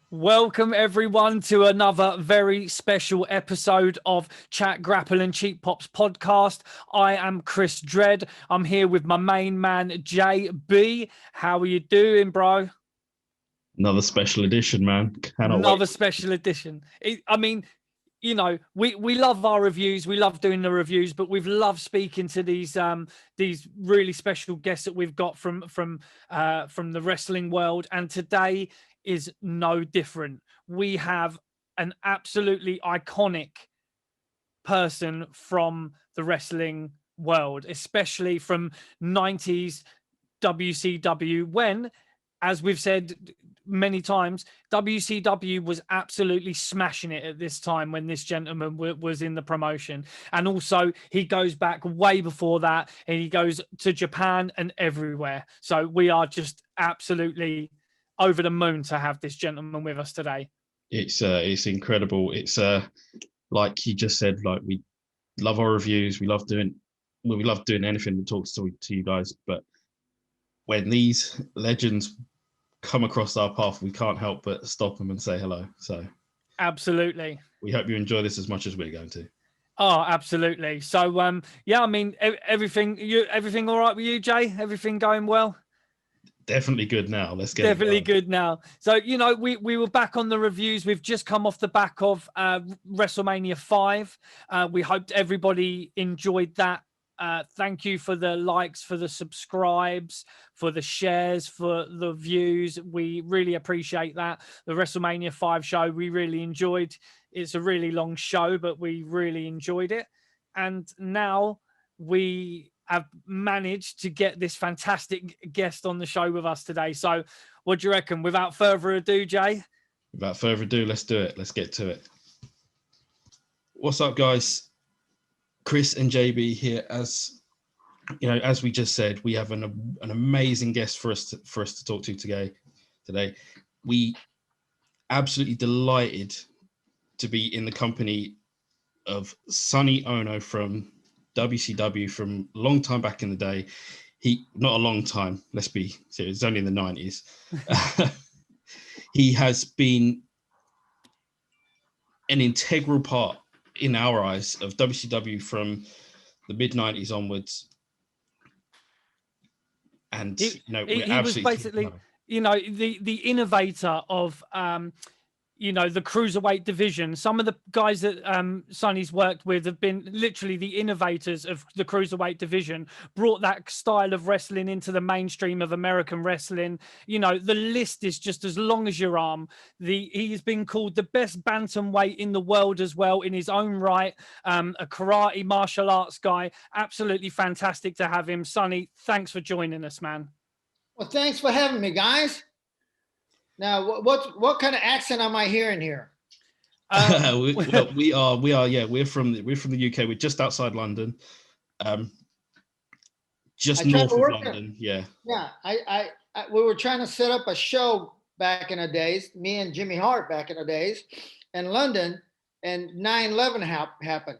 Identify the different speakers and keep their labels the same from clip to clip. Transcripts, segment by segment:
Speaker 1: Welcome everyone to another very special episode of Chat, Grapple and Cheap Pops podcast. I am Chris Dredd. I'm here with my main man, JB. How are you doing, bro?
Speaker 2: Another special edition, man.
Speaker 1: Another special edition. We love our reviews. We love doing the reviews, but we've loved speaking to these really special guests that we've got from the wrestling world. And today is no different. We have an absolutely iconic person from the wrestling world, especially from 90s WCW, when, as we've said many times, WCW was absolutely smashing it at this time when this gentleman was in the promotion. And also he goes back way before that, and he goes to Japan and everywhere. So we are just absolutely over the moon to have this gentleman with us today.
Speaker 2: It's incredible. It's like you just said, like, we love our reviews. We love doing anything that talks to you guys. But when these legends come across our path, we can't help but stop them and say hello. So
Speaker 1: absolutely,
Speaker 2: we hope you enjoy this as much as we're going to.
Speaker 1: Oh, absolutely. So yeah, I mean, everything all right with you, Jay? Everything going well?
Speaker 2: Definitely good now. Let's get
Speaker 1: definitely good now. So, we were back on the reviews. We've just come off the back of WrestleMania 5. We hoped everybody enjoyed that. Thank you for the likes, for the subscribes, for the shares, for the views. We really appreciate that. The WrestleMania 5 show, we really enjoyed. It's a really long show, but we really enjoyed it. And now we have managed to get this fantastic guest on the show with us today. So what do you reckon? Without further ado, Jay?
Speaker 2: Without further ado, let's do it. Let's get to it. What's up, guys? Chris and JB here. As you know, as we just said, we have an amazing guest for us to talk to today. We absolutely delighted to be in the company of Sonny Onoo from WCW, from a long time back in the day. Not a long time, let's be serious, it's only in the 90s. He has been an integral part, in our eyes, of WCW from the mid-90s onwards. And
Speaker 1: he was basically the innovator of the cruiserweight division. Some of the guys that Sonny's worked with have been literally the innovators of the cruiserweight division, brought that style of wrestling into the mainstream of American wrestling. The list is just as long as your arm. He has been called the best bantamweight in the world as well, in his own right. A karate martial arts guy. Absolutely fantastic to have him. Sonny, thanks for joining us, man.
Speaker 3: Well, thanks for having me, guys. Now, what kind of accent am I hearing here?
Speaker 2: we are. Yeah, we're from the UK. We're just outside London, just north of London. Yeah.
Speaker 3: Yeah. We were trying to set up a show back in the days. Me and Jimmy Hart back in the days, in London, and 9/11 happened.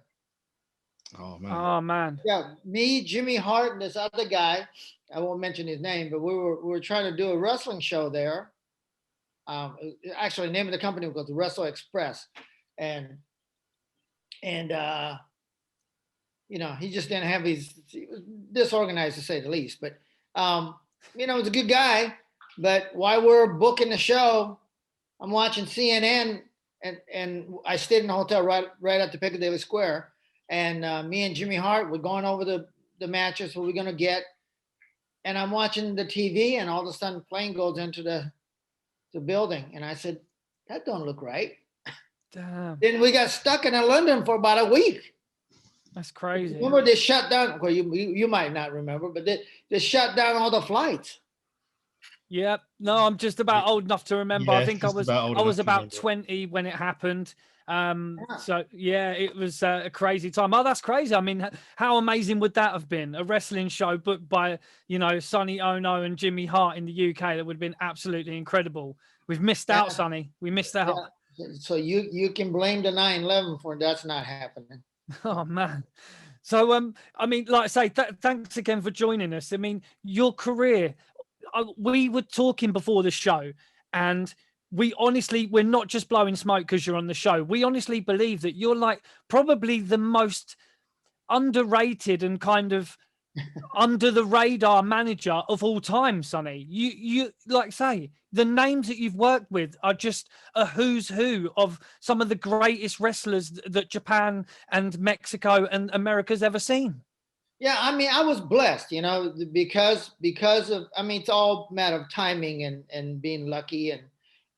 Speaker 2: Oh man.
Speaker 1: Oh man.
Speaker 3: Yeah, me, Jimmy Hart, and this other guy. I won't mention his name, but we were trying to do a wrestling show there. Actually, the name of the company was the Wrestle Express, and he just didn't have he was disorganized, to say the least. But he was a good guy. But while we're booking the show, I'm watching CNN, and I stayed in a hotel right at the Piccadilly Square, and me and Jimmy Hart were going over the matches what we're gonna get, and I'm watching the TV, and all of a sudden, plane goes into the building, and I said, that don't look right.
Speaker 1: Damn.
Speaker 3: Then we got stuck in London for about a week.
Speaker 1: That's crazy.
Speaker 3: Remember they shut down, well, you might not remember, but they shut down all the flights.
Speaker 1: Yeah, no, I'm just about old enough to remember.
Speaker 2: Yeah,
Speaker 1: I think I was about 20 when it happened. So yeah, it was a crazy time. Oh, that's crazy. I mean, how amazing would that have been? A wrestling show booked by, Sonny Onoo and Jimmy Hart in the UK. That would have been absolutely incredible. We've missed out, Sonny. We missed out.
Speaker 3: Yeah. So you can blame the 9/11 for that's not happening.
Speaker 1: Oh man. So I mean, like I say, thanks again for joining us. I mean, your career. We were talking before the show, and we're not just blowing smoke because you're on the show. We honestly believe that you're like probably the most underrated and kind of under the radar manager of all time, Sonny. You like say the names that you've worked with are just a who's who of some of the greatest wrestlers that Japan and Mexico and America's ever seen.
Speaker 3: Yeah, I mean, I was blessed, you know, because of, I mean, it's all matter of timing and being lucky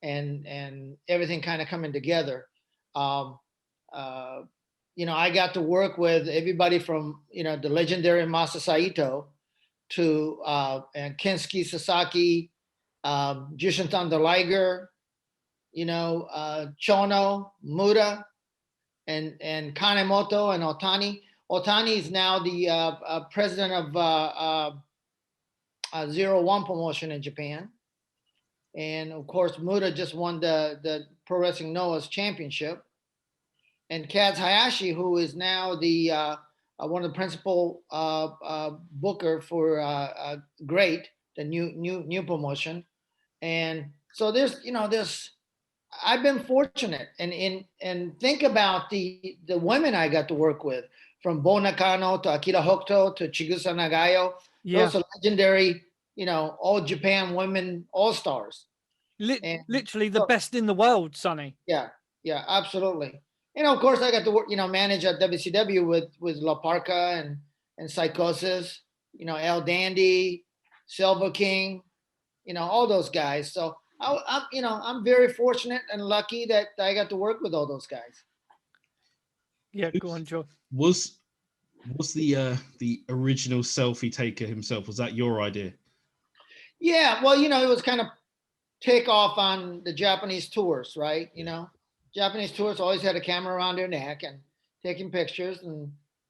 Speaker 3: and everything kind of coming together. Um, you know, I got to work with everybody from, you know, the legendary Masa Saito to and Kensuke Sasaki, Jushin Thunder Liger, you know, Chono, Muda, and Kanemoto and Otani. Otani is now the president of 01 promotion in Japan. And of course, Muda just won the Pro Wrestling Noah's championship. And Kaz Hayashi, who is now the one of the principal booker for Great, the new promotion. And so I've been fortunate, and think about the women I got to work with, from Bo Nakano to Akira Hokuto to Chigusa Nagayo.
Speaker 1: Yeah.
Speaker 3: Those are legendary, you know, all Japan women all-stars.
Speaker 1: Literally the best in the world, Sonny.
Speaker 3: Yeah, absolutely. And of course, I got to work, you know, manage at WCW with La Parca and Psychosis, you know, El Dandy, Silver King, you know, all those guys. So I'm very fortunate and lucky that I got to work with all those guys.
Speaker 1: Yeah, go on, Joe.
Speaker 2: Was the original selfie taker himself? Was that your idea?
Speaker 3: Yeah, well, you know, it was kind of take off on the Japanese tours, right? You know, Japanese tours always had a camera around their neck and taking pictures,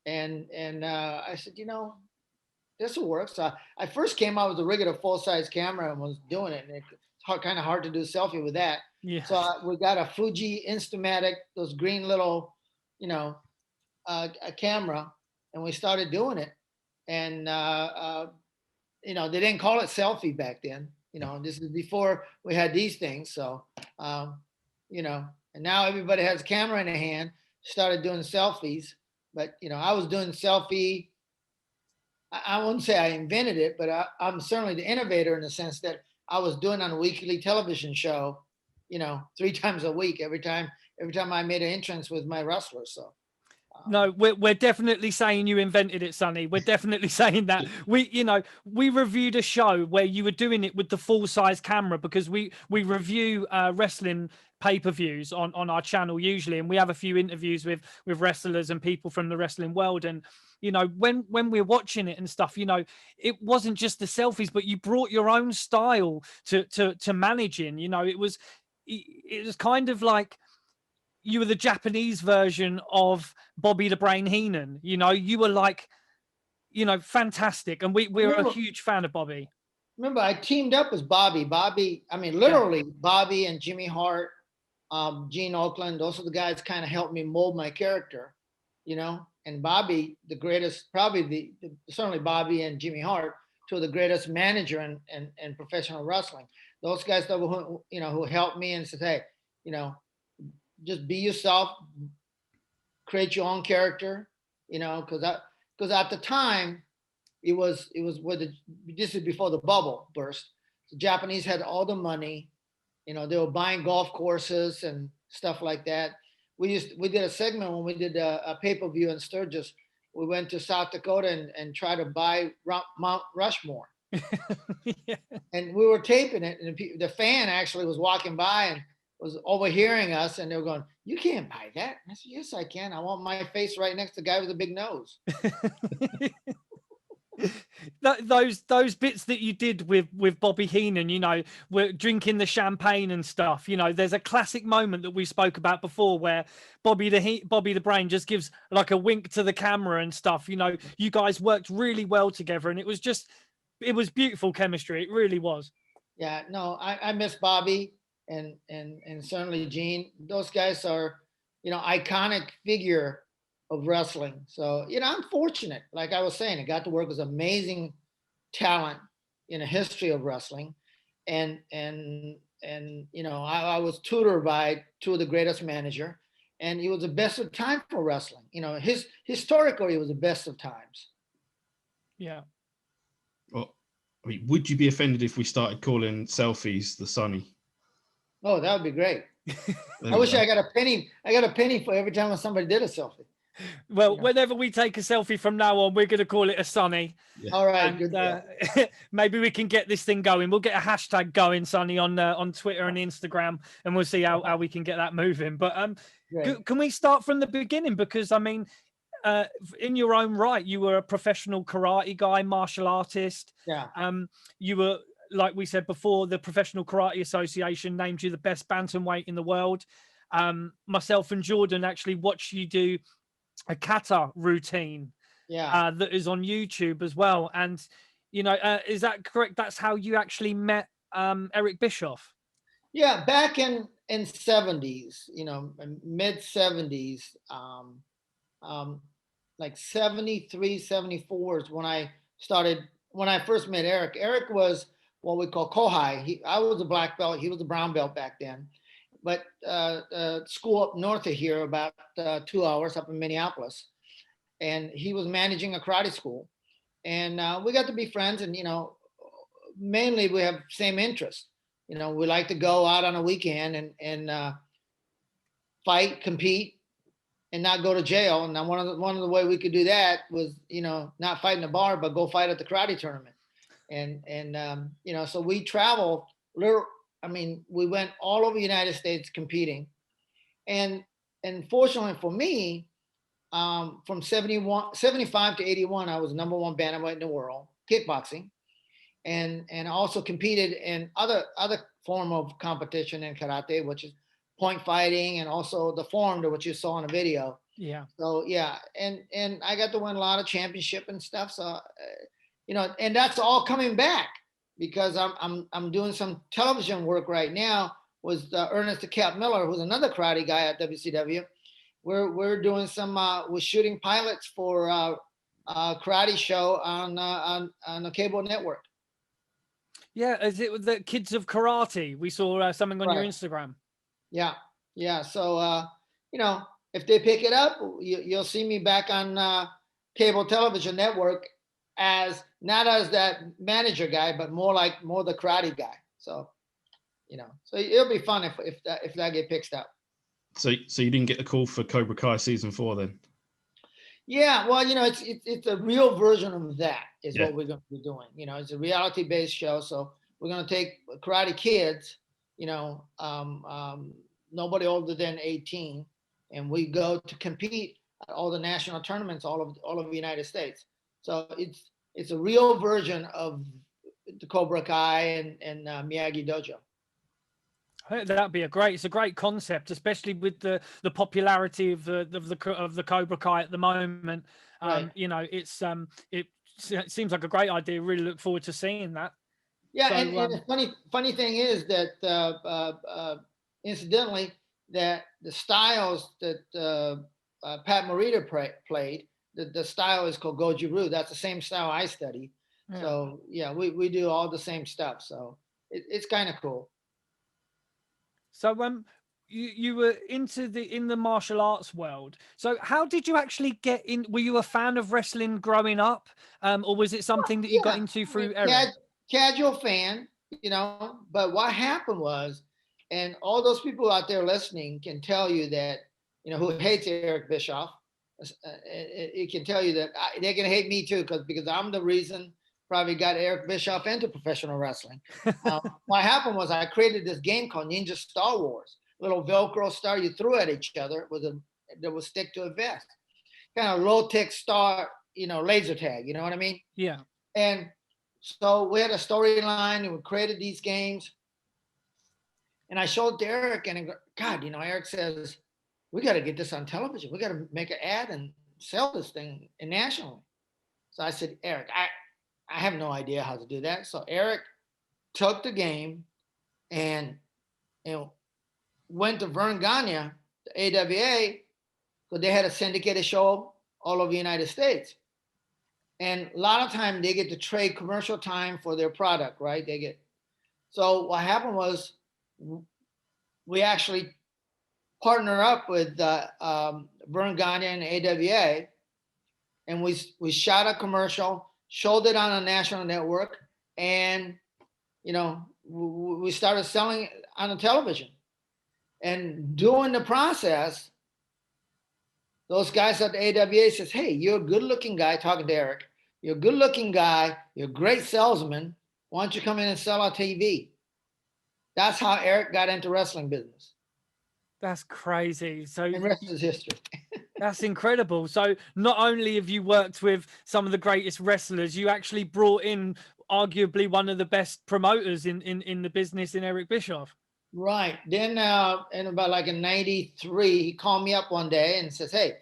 Speaker 3: and I said, you know, this will work. So I first came out with a regular full-size camera and was doing it, and it's kind of hard to do a selfie with that.
Speaker 1: Yeah.
Speaker 3: So we got a Fuji Instamatic, those green little, you know, a camera, and we started doing it. And you know, they didn't call it selfie back then. You know, this is before we had these things. So you know, and now everybody has a camera in their hand. Started doing selfies, but you know, I was doing selfie. I wouldn't say I invented it, but I'm certainly the innovator in the sense that I was doing on a weekly television show, you know, 3 times a week, every time I made an entrance with my wrestler. So.
Speaker 1: No, we're definitely saying you invented it, Sonny. We're definitely saying that. We reviewed a show where you were doing it with the full size camera, because we review wrestling pay-per-views on our channel usually, and we have a few interviews with wrestlers and people from the wrestling world. And you know, when we're watching it and stuff, you know, it wasn't just the selfies, but you brought your own style to managing. You know, it was kind of like you were the Japanese version of Bobby the Brain Heenan. You know, you were like, you know, fantastic. And we're a huge fan of Bobby.
Speaker 3: Remember, I teamed up with Bobby. I mean, literally, yeah. Bobby and Jimmy Hart, Gene Oakland, those are the guys kind of helped me mold my character, you know. And Bobby, the greatest, probably certainly Bobby and Jimmy Hart, two of the greatest manager in professional wrestling. Those guys that who helped me and said, hey, you know, just be yourself, create your own character, you know, because at the time it was this is before the bubble burst. The Japanese had all the money, you know, they were buying golf courses and stuff like that. We did a segment when we did a pay-per-view in Sturgis. We went to South Dakota and tried to buy Mount Rushmore. Yeah. And we were taping it, and the fan actually was walking by and was overhearing us, and they were going, "You can't buy that." I said, "Yes, I can. I want my face right next to the guy with the big nose."
Speaker 1: those bits that you did with Bobby Heenan, you know, we're drinking the champagne and stuff. You know, there's a classic moment that we spoke about before where Bobby the Brain just gives like a wink to the camera and stuff. You know, you guys worked really well together, and it was beautiful chemistry. It really was.
Speaker 3: Yeah, no, I miss Bobby. And certainly Gene. Those guys are, you know, iconic figure of wrestling. So, you know, I'm fortunate. Like I was saying, I got to work with amazing talent in a history of wrestling. And you know, I was tutored by two of the greatest manager, and it was the best of time for wrestling. You know, historically, it was the best of times.
Speaker 1: Yeah.
Speaker 2: Well, I mean, would you be offended if we started calling selfies the Sonny?
Speaker 3: Oh, that would be great.
Speaker 2: There
Speaker 3: I
Speaker 2: we
Speaker 3: wish
Speaker 2: go.
Speaker 3: I got a penny. I got a penny for every time somebody did a selfie.
Speaker 1: Well,
Speaker 3: Yeah.
Speaker 1: whenever we take a selfie from now on, we're going to call it a Sonny.
Speaker 2: Yeah.
Speaker 3: All right,
Speaker 1: And
Speaker 3: good deal.
Speaker 1: maybe we can get this thing going. We'll get a hashtag going, Sonny, on Twitter and Instagram, and we'll see how we can get that moving. But
Speaker 3: Great.
Speaker 1: can we start from the beginning? Because I mean, in your own right, you were a professional karate guy, martial artist.
Speaker 3: Yeah.
Speaker 1: You were, like we said before, the Professional Karate Association named you the best bantamweight in the world. Myself and Jordan actually watched you do a kata routine
Speaker 3: Yeah.
Speaker 1: that is on YouTube as well. And, you know, is that correct? That's how you actually met Eric Bischoff?
Speaker 3: Yeah. Back in 70s, you know, mid 70s, like 73, 74 is when I first met Eric. Eric was what we call Kohai. I was a black belt. He was a brown belt back then. But school up north of here, about 2 hours up in Minneapolis. And he was managing a karate school. And we got to be friends. And, you know, mainly we have same interests. You know, we like to go out on a weekend and fight, compete, and not go to jail. And one of the way we could do that was, you know, not fight in the bar, but go fight at the karate tournament. And you know, so we travel. We went all over the United States competing, and fortunately for me, from 75 to 81, I was #1 bantamweight in the world, kickboxing, and also competed in other form of competition in karate, which is point fighting, and also the form to what you saw in the video.
Speaker 1: Yeah.
Speaker 3: So yeah, and I got to win a lot of championship and stuff. So you know, and that's all coming back because I'm doing some television work right now with Ernest the Cat Miller, who's another karate guy at WCW. We're doing some we're shooting pilots for a karate show on the cable network.
Speaker 1: Yeah, is it the Kids of Karate? We saw something on your
Speaker 3: Right.
Speaker 1: Instagram.
Speaker 3: Yeah, yeah. So you know, if they pick it up, you'll see me back on cable television network as not as that manager guy, but more the karate guy. So you know, so it'll be fun if that get picked up.
Speaker 2: So you didn't get the call for Cobra Kai season 4 then?
Speaker 3: Yeah, well, you know, it's a real version of that is
Speaker 2: Yeah.
Speaker 3: what we're going to be doing. You know, it's a reality-based show, so we're going to take karate kids, you know, nobody older than 18, and we go to compete at all the national tournaments all over the United States. So it's a real version of the Cobra Kai and Miyagi Dojo.
Speaker 1: That'd be it's a great concept, especially with the popularity of the Cobra Kai at the moment.
Speaker 3: Right.
Speaker 1: You know, it seems like a great idea. Really look forward to seeing that.
Speaker 3: Yeah,
Speaker 1: So,
Speaker 3: and the funny thing is that incidentally, that the styles that Pat Morita played, the style is called Goju-Ryu. That's the same style I study.
Speaker 1: Yeah.
Speaker 3: So yeah, we do all the same stuff. So it's kind of cool.
Speaker 1: So you were in the martial arts world. So how did you actually get in? Were you a fan of wrestling growing up, or was it something that you got into through Eric?
Speaker 3: Casual fan, you know. But what happened was, and all those people out there listening can tell you that, you know, who hates Eric Bischoff, it can tell you that they can hate me too because I'm the reason probably got Eric Bischoff into professional wrestling. What happened was I created this game called Ninja Star Wars. Little Velcro star you threw at each other that would stick to a vest. Kind of low-tech star, you know, laser tag. You know what I mean?
Speaker 1: Yeah.
Speaker 3: And so we had a storyline and we created these games. And I showed it to Eric and God, you know, Eric says, we got to get this on television. We got to make an ad and sell this thing nationally. So I said, Eric, I have no idea how to do that. So Eric took the game and went to Vern Gagne, the AWA, because they had a syndicated show all over the United States. And a lot of time they get to trade commercial time for their product, right? So what happened was we actually partner up with Vern Gagne and AWA, and we shot a commercial, showed it on a national network, and we started selling it on the television. And during the process, those guys at the AWA says, "Hey, you're a good-looking guy," talking to Eric. "You're a good-looking guy. You're a great salesman. Why don't you come in and sell our TV?" That's how Eric got into wrestling business.
Speaker 1: That's crazy. So
Speaker 3: And the rest is history.
Speaker 1: that's incredible. So not only have you worked with some of the greatest wrestlers, you actually brought in arguably one of the best promoters in the business, in Eric Bischoff.
Speaker 3: Right. Then in about like in 93, he called me up one day and says, "Hey,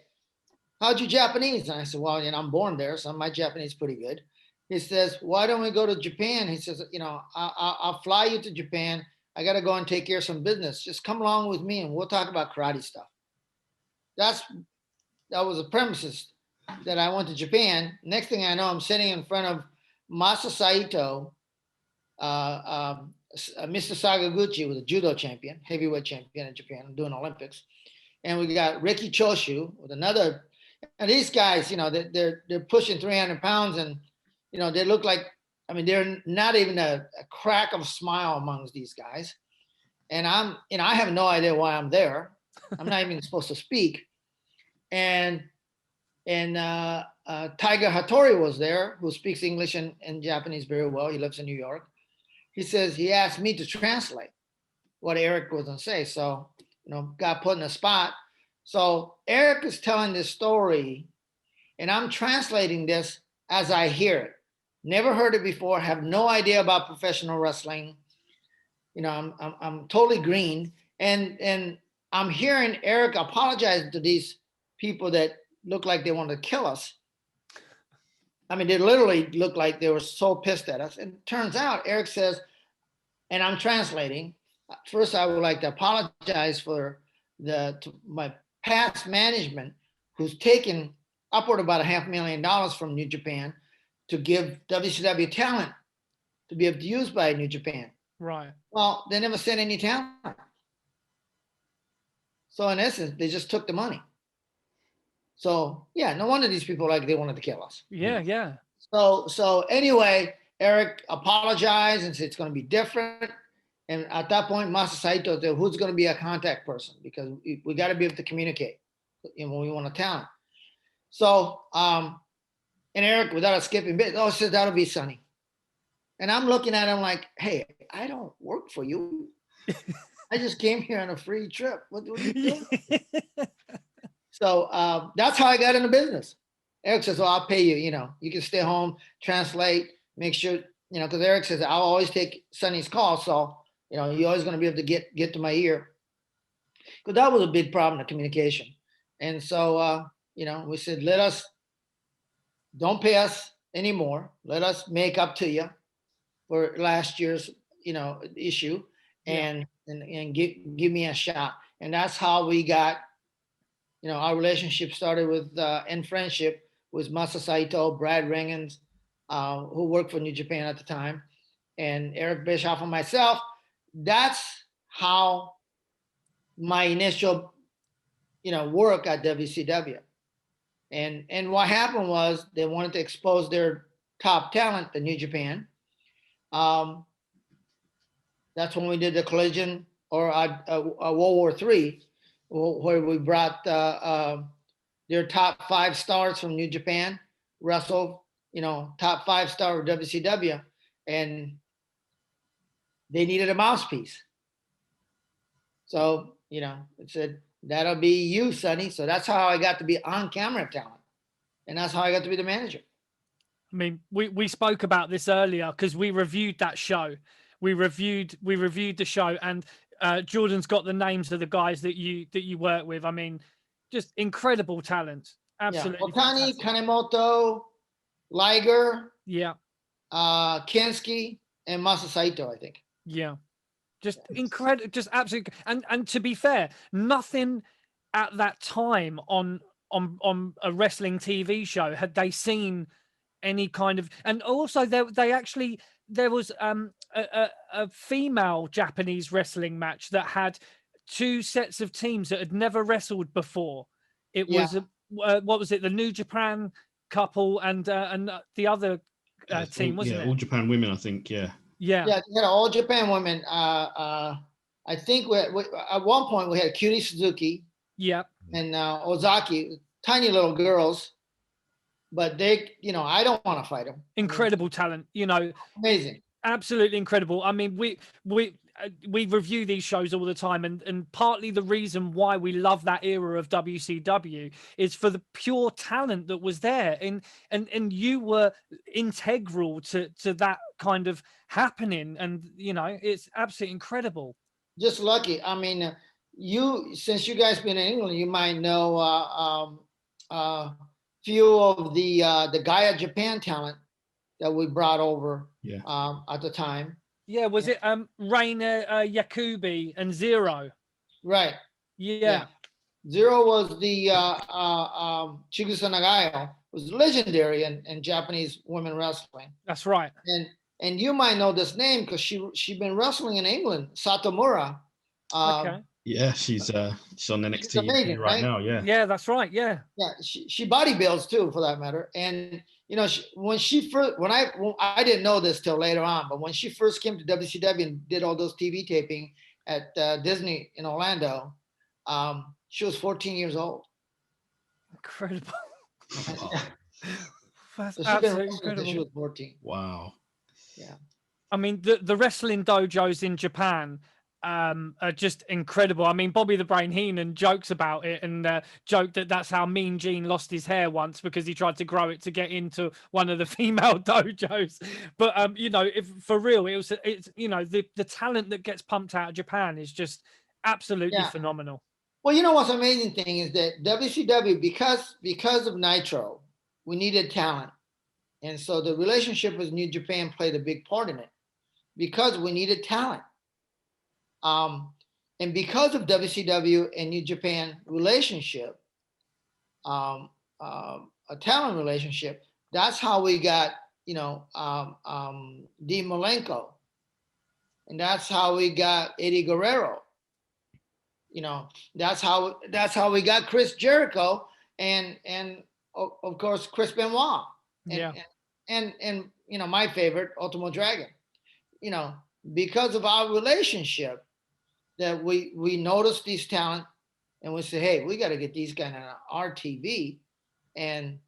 Speaker 3: how'd you Japanese?" And I said, "Well, I'm born there, so my Japanese is pretty good." He says, "Why don't we go to Japan?" He says, I'll fly you to Japan. I got to go and take care of some business. Just come along with me and we'll talk about karate stuff. That was the premises that I went to Japan. Next thing I know, I'm sitting in front of Masa Saito, Mr. Sakaguchi was a judo champion, heavyweight champion in Japan, doing Olympics. And we got Ricky Choshu with another, and these guys, they're pushing 300 pounds, and they look like, they're not even a crack of a smile amongst these guys. And I have no idea why I'm there. I'm not even supposed to speak. And Tiger Hattori was there, who speaks English and Japanese very well. He lives in New York. He asked me to translate what Eric was gonna say. So, got put in a spot. So Eric is telling this story, and I'm translating this as I hear it. Never heard it before, have no idea about professional wrestling. I'm totally green. And I'm hearing Eric apologize to these people that look like they wanted to kill us. They literally looked like they were so pissed at us. And it turns out Eric says, and I'm translating, "First, I would like to apologize for my past management, who's taken upward about $500,000 from New Japan to give WCW talent to be able to use by New Japan."
Speaker 1: Right.
Speaker 3: Well, they never sent any talent. So in essence, they just took the money. So yeah, no wonder these people they wanted to kill us.
Speaker 1: Yeah.
Speaker 3: So anyway, Eric apologized and said it's going to be different. And at that point, Masa Saito said, "Who's going to be a contact person? Because we got to be able to communicate when we want a talent." So, and Eric, without a skipping bit, says that'll be Sonny. And I'm looking at him like, "Hey, I don't work for you. I just came here on a free trip. What are you doing?" So that's how I got into business. Eric says, "Well, I'll pay you. You can stay home, translate, make sure, because Eric says I'll always take Sonny's call. So, you're always going to be able to get to my ear." Because that was a big problem, the communication. And so, we said, don't pay us anymore. Let us make up to you for last year's, issue, and give me a shot. And that's how we got, our relationship started with, in friendship with Masa Saito, Brad Ringens, who worked for New Japan at the time, and Eric Bischoff and myself. That's how my initial, work at WCW. And what happened was they wanted to expose their top talent to New Japan. That's when we did the Collision or World War III, where we brought their top 5 stars from New Japan, wrestled, top 5 star of WCW, and they needed a mouthpiece. So, it said, "That'll be you, Sonny." So that's how I got to be on camera talent. And that's how I got to be the manager.
Speaker 1: We spoke about this earlier because we reviewed that show. We reviewed the show, and Jordan's got the names of the guys that you work with. Just incredible talent. Absolutely.
Speaker 3: Yeah. Otani, Kanemoto, Liger, Kinski, and Masa Saito, I think.
Speaker 1: Yeah. Just incredible, just absolutely. And to be fair, nothing at that time on a wrestling TV show had they seen any kind of, and also they actually there was a female Japanese wrestling match that had two sets of teams that had never wrestled before. It was what was it? The New Japan couple and the other team, wasn't it?
Speaker 2: All Japan women, I think. Yeah.
Speaker 3: Yeah, all Japan women. I think we at one point we had Cutie Suzuki.
Speaker 1: Yeah.
Speaker 3: And Ozaki, tiny little girls, but they, I don't want to fight them.
Speaker 1: Incredible talent,
Speaker 3: Amazing.
Speaker 1: Absolutely incredible. I mean, we review these shows all the time, and partly the reason why we love that era of WCW is for the pure talent that was there, and you were integral to that kind of happening, and it's absolutely incredible.
Speaker 3: Just lucky. I mean, since you guys been in England, you might know few of the Gaia Japan talent that we brought over at the time.
Speaker 1: Yeah, was it Reina Yakubi and Zero?
Speaker 3: Right.
Speaker 1: Yeah.
Speaker 3: Zero was the Chigusa Nagayo, was legendary in Japanese women wrestling.
Speaker 1: That's right.
Speaker 3: And you might know this name because she'd been wrestling in England, Satomura.
Speaker 2: Okay. Yeah, she's on NXT
Speaker 3: amazing,
Speaker 2: right now. Yeah.
Speaker 1: Yeah, that's right. Yeah.
Speaker 3: Yeah, she bodybuilds too, for that matter. And when I didn't know this till later on, but when she first came to WCW and did all those TV taping at Disney in Orlando, she was 14 years old.
Speaker 1: Incredible.
Speaker 3: That's so absolutely incredible. She was 14.
Speaker 2: Wow.
Speaker 3: Yeah.
Speaker 1: I mean, the wrestling dojos in Japan are just incredible. I mean, Bobby the Brain Heenan jokes about it and joked that that's how Mean Gene lost his hair once, because he tried to grow it to get into one of the female dojos. But if for real, it's the talent that gets pumped out of Japan is just absolutely phenomenal.
Speaker 3: Well, what's the amazing thing is that WCW, because of Nitro, we needed talent, and so the relationship with New Japan played a big part in it, because we needed talent. And because of WCW and New Japan relationship, a talent relationship, that's how we got, Dean Malenko, and that's how we got Eddie Guerrero. That's how we got Chris Jericho and of course Chris Benoit. And my favorite, Ultimo Dragon. Because of our relationship, that we noticed these talent and we say, hey, we got to get these guys on our TV. And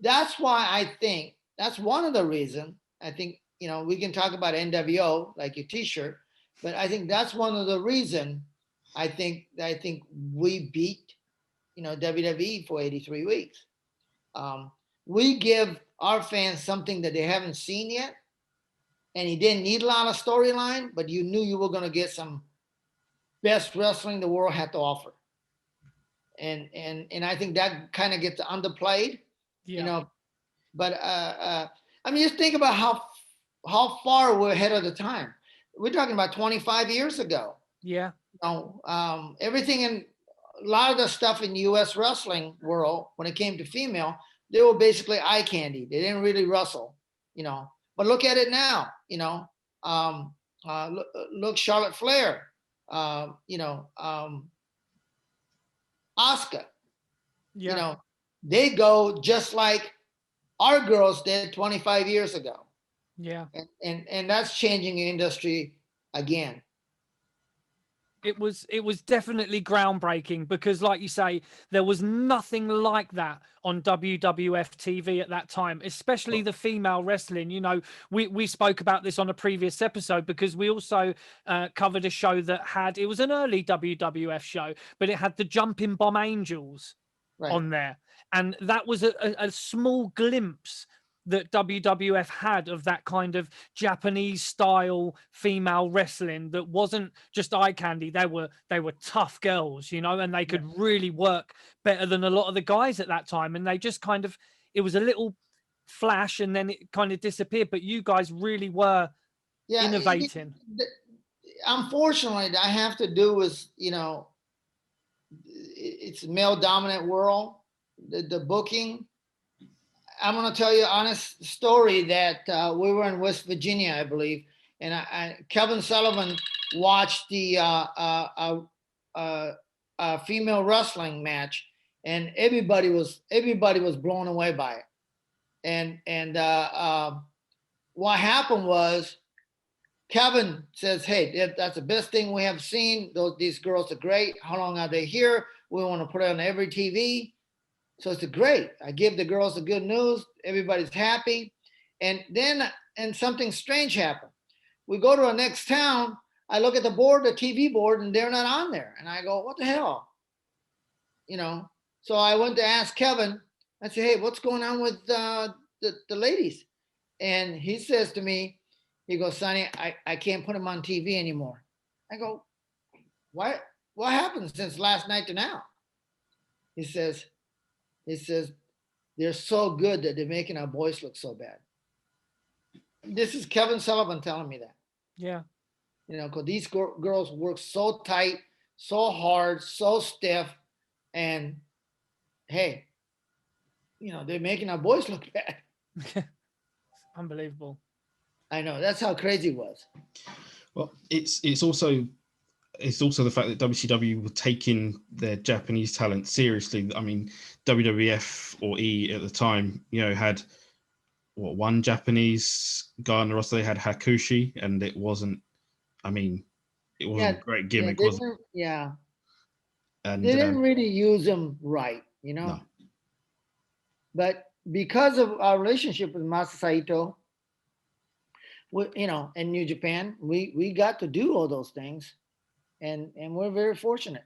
Speaker 3: that's why I think that's one of the reasons. I think, we can talk about NWO, like your t-shirt, but I think that's one of the reasons I think we beat, WWE for 83 weeks. We give our fans something that they haven't seen yet. And he didn't need a lot of storyline, but you knew you were going to get some best wrestling the world had to offer. And I think that kind of gets underplayed, but I mean, just think about how far we're ahead of the time. We're talking about 25 years ago.
Speaker 1: Yeah.
Speaker 3: Everything in a lot of the stuff in the US wrestling world, when it came to female, they were basically eye candy. They didn't really wrestle, but look at it now, look Charlotte Flair, Asuka, they go just like our girls did 25 years ago.
Speaker 1: Yeah.
Speaker 3: And that's changing the industry again.
Speaker 1: It was definitely groundbreaking, because like you say, there was nothing like that on WWF TV at that time, especially the female wrestling. We spoke about this on a previous episode, because we also covered a show that it was an early WWF show, but it had the Jumping Bomb Angels on there. And that was a small glimpse that WWF had of that kind of Japanese style female wrestling that wasn't just eye candy. They were tough girls, and they could really work better than a lot of the guys at that time. And they just it was a little flash and then it kind of disappeared. But you guys really were innovating.
Speaker 3: Unfortunately, I have to do with, it's a male dominant world, the booking. I'm going to tell you an honest story that we were in West Virginia, I believe, and Kevin Sullivan watched the female wrestling match, and everybody was blown away by it. And what happened was, Kevin says, "Hey, that's the best thing we have seen. These girls are great. How long are they here? We want to put it on every TV." So it's great. I give the girls the good news. Everybody's happy. And then something strange happened. We go to the next town. I look at the board, the TV board, and they're not on there. And I go, what the hell? You know? So I went to ask Kevin. I said, hey, what's going on with the ladies? And he says to me, he goes, Sonny, I can't put them on TV anymore. I go, what happened since last night to now? He says, they're so good that they're making our boys look so bad. This is Kevin Sullivan telling me that.
Speaker 1: Yeah.
Speaker 3: You know, because these girls work so tight, so hard, so stiff. And hey, you know, they're making our boys look bad.
Speaker 1: Unbelievable.
Speaker 3: I know. That's how crazy it was.
Speaker 2: Well, it's also the fact that WCW were taking their Japanese talent seriously. I mean, WWF or E at the time, you know, had one Japanese guy on the roster. They had Hakushi, and it wasn't. I mean, it wasn't a great gimmick, was it?
Speaker 3: Yeah.
Speaker 2: And
Speaker 3: they didn't really use them right, you know.
Speaker 2: No.
Speaker 3: But because of our relationship with Masa Saito, you know, in New Japan, we got to do all those things, and we're very fortunate.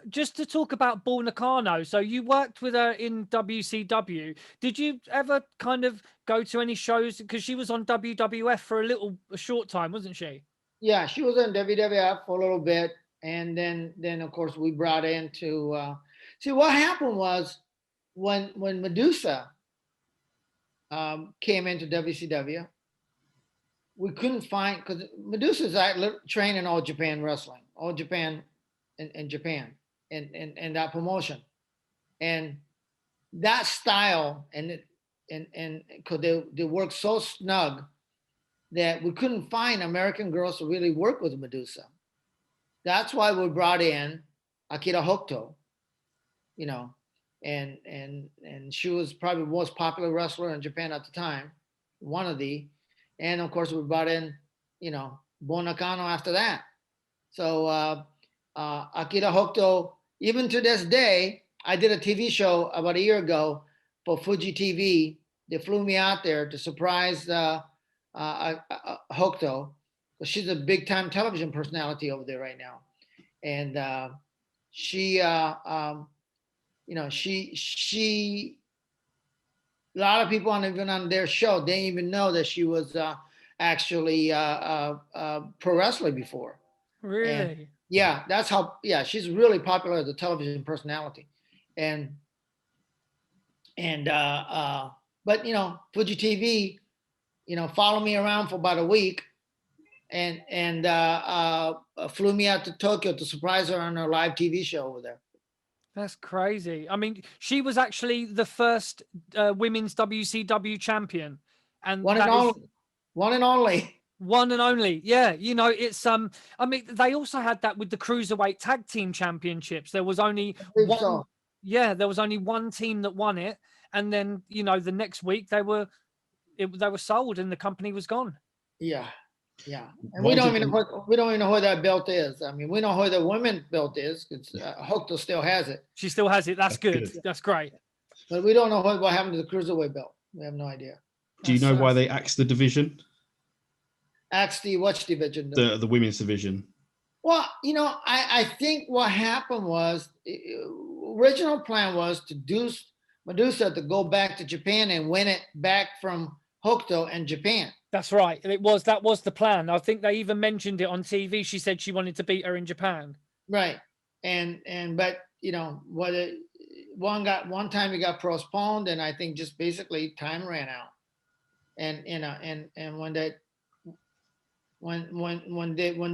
Speaker 1: Just to talk about Bull Nakano, so you worked with her in WCW. Did you ever kind of go to any shows? Because she was on WWF for a short time, wasn't she? Yeah,
Speaker 3: she was on WWF for a little bit, and then of course we brought in to see what happened was when Medusa came into WCW, we couldn't find, because Medusa's trained in All Japan Wrestling, All Japan in Japan, and that promotion, and that style, and because they work so snug that we couldn't find American girls to really work with Medusa. That's why we brought in Akira Hokuto, you know, and she was probably the most popular wrestler in Japan at the time, and of course we brought in, you know, Bull Nakano after that. So Akira Hokuto, even to this day, I did a TV show about a year ago for Fuji TV. They flew me out there to surprise Hokuto, because she's a big time television personality over there right now. And she, you know, she, a lot of people even on their show, they didn't even know that she was actually a pro wrestler before.
Speaker 1: Really?
Speaker 3: And yeah, that's how. Yeah, she's really popular as a television personality, but you know, Fuji TV, you know, followed me around for about a week, and flew me out to Tokyo to surprise her on her live TV show over there.
Speaker 1: That's crazy. I mean, she was actually the first women's WCW champion, and
Speaker 3: one and only.
Speaker 1: One and only. Yeah, you know, it's I mean, they also had that with the Cruiserweight Tag Team Championships. There was only one.
Speaker 3: So.
Speaker 1: Yeah, there was only one team that won it, and then, you know, the next week they were sold and the company was gone.
Speaker 3: Yeah. And we don't even know where that belt is. I mean, we know where the women's belt is, because Hokuto still has it.
Speaker 1: She still has it. That's good. That's great.
Speaker 3: But we don't know what happened to the Cruiserweight belt. We have no idea.
Speaker 2: Do you know why they axed the division?
Speaker 3: Axed the which division?
Speaker 2: The women's division.
Speaker 3: Well, you know, I think what happened was, original plan was to do Medusa to go back to Japan and win it back from Hokuto and Japan.
Speaker 1: That's right. That was the plan. I think they even mentioned it on TV. She said she wanted to beat her in Japan.
Speaker 3: Right. But you know, one time it got postponed, and I think just basically time ran out. And you know, and when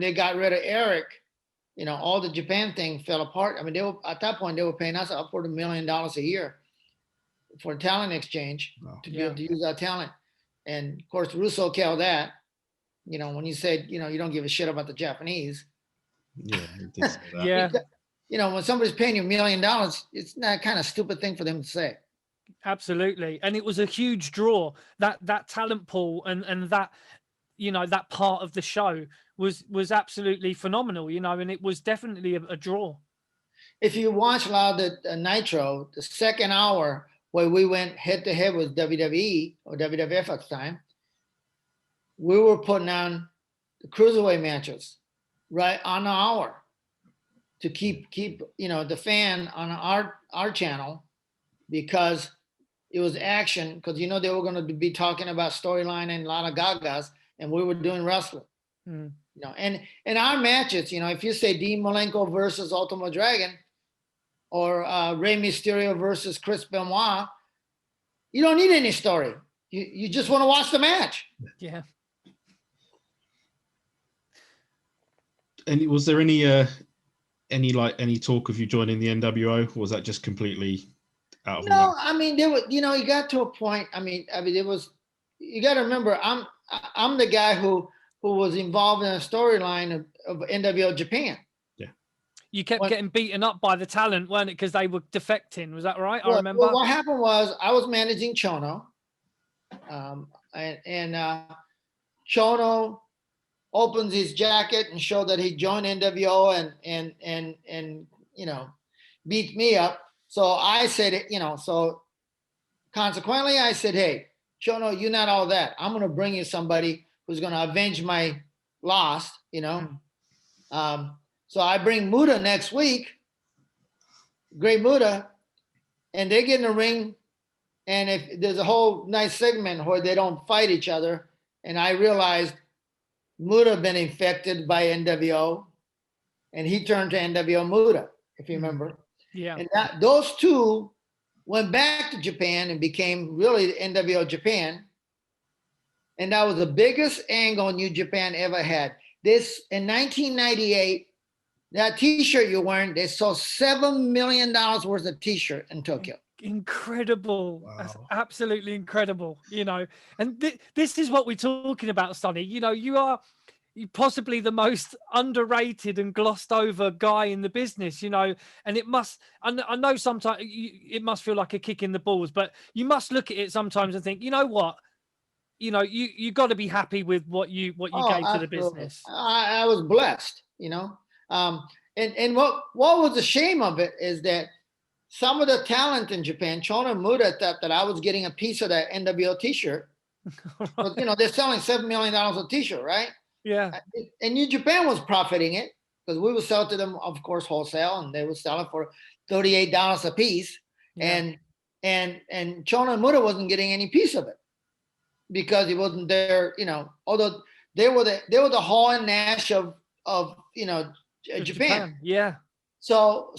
Speaker 3: they got rid of Eric, you know, all the Japan thing fell apart. I mean, at that point they were paying us upward of $1 million a year. for talent exchange
Speaker 2: Wow.
Speaker 3: to be able to use our talent. And of course, Russo killed that. You know, when you said, you know, you don't give a shit about the Japanese.
Speaker 2: Yeah, he did say that.
Speaker 1: Yeah,
Speaker 3: Because, you know, when somebody's paying you $1 million, it's not kind of stupid thing for them to say.
Speaker 1: absolutely. And it was a huge draw. That talent pool and that, you know, that part of the show was absolutely phenomenal, you know, and it was definitely a draw.
Speaker 3: If you watch a lot of the Nitro, the second hour where we went head to head with WWE or WWF at the time, we were putting on the cruiserweight matches right on the hour to keep you know the fan on our channel, because it was action, because you know they were going to be talking about storyline and a lot of gagas, and we were doing wrestling. You know, and our matches, you know, if you say Dean Malenko versus Ultimo Dragon or Rey Mysterio versus Chris Benoit, you don't need any story. You just want to watch the match.
Speaker 1: Yeah.
Speaker 2: And was there any talk of you joining the NWO, or was that just completely out of?
Speaker 3: No, I mean, there was, you know, you got to a point. I mean, it was. You got to remember, I'm the guy who was involved in a storyline of NWO Japan.
Speaker 2: Yeah.
Speaker 1: You kept getting beaten up by the talent, weren't it? Because they were defecting. Was that right? I remember.
Speaker 3: Well, what happened was I was managing Chono, and Chono opens his jacket and showed that he joined NWO and you know, beat me up. So I said, you know, so consequently I said, hey, Chono, you're not all that. I'm going to bring you somebody who's going to avenge my loss, you know. So I bring Muda next week, Great Muda, and they get in the ring. And if there's a whole nice segment where they don't fight each other, and I realized Muda been infected by NWO, and he turned to NWO Muda, if you remember.
Speaker 1: Yeah.
Speaker 3: And those two went back to Japan and became really NWO Japan. And that was the biggest angle New Japan ever had. This, in 1998, that t-shirt you're wearing, they sold $7 million worth of t-shirt in Tokyo.
Speaker 1: Incredible.
Speaker 2: Wow.
Speaker 1: That's absolutely incredible, you know. And this is what we're talking about, Sonny. You know, you're possibly the most underrated and glossed over guy in the business, you know, and it must, I know sometimes it must feel like a kick in the balls, but you must look at it sometimes and think, you know what, you know, you got to be happy with what you gave to the business.
Speaker 3: I was blessed, you know. And what was the shame of it is that some of the talent in Japan, Chono and Muda, thought that I was getting a piece of that NWO t-shirt. But, you know, they're selling $7 million a t-shirt, right?
Speaker 1: Yeah.
Speaker 3: And New Japan was profiting it because we would sell to them, of course, wholesale, and they would sell it for $38 a piece. Yeah. And Chono and Muda wasn't getting any piece of it because it wasn't there, you know, although they were the Hall and Nash of you know, Japan.
Speaker 1: Yeah.
Speaker 3: So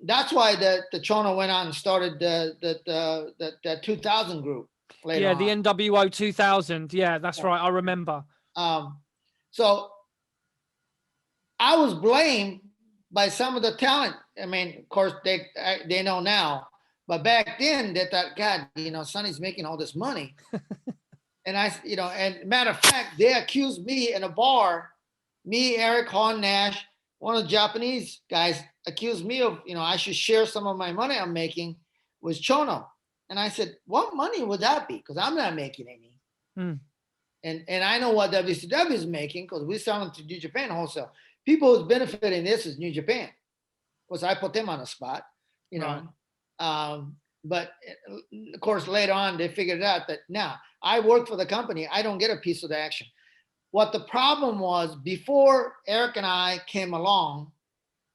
Speaker 3: that's why the Chono went on and started the 2000 group.
Speaker 1: Yeah, the NWO 2000. Yeah, that's right. I remember.
Speaker 3: So I was blamed by some of the talent. I mean, of course, they know now, but back then they thought, God, you know, Sonny's making all this money. And I, you know, and matter of fact, they accused me in a bar, me, Eric, Hon Nash, one of the Japanese guys accused me of, you know, I should share some of my money I'm making with Chono. And I said, what money would that be? Because I'm not making any. And I know what WCW is making because we sell them to New Japan wholesale. People who's benefiting this is New Japan. Because I put them on the spot, you know. Right. But of course, later on, they figured out that now I work for the company. I don't get a piece of the action. What the problem was, before Eric and I came along,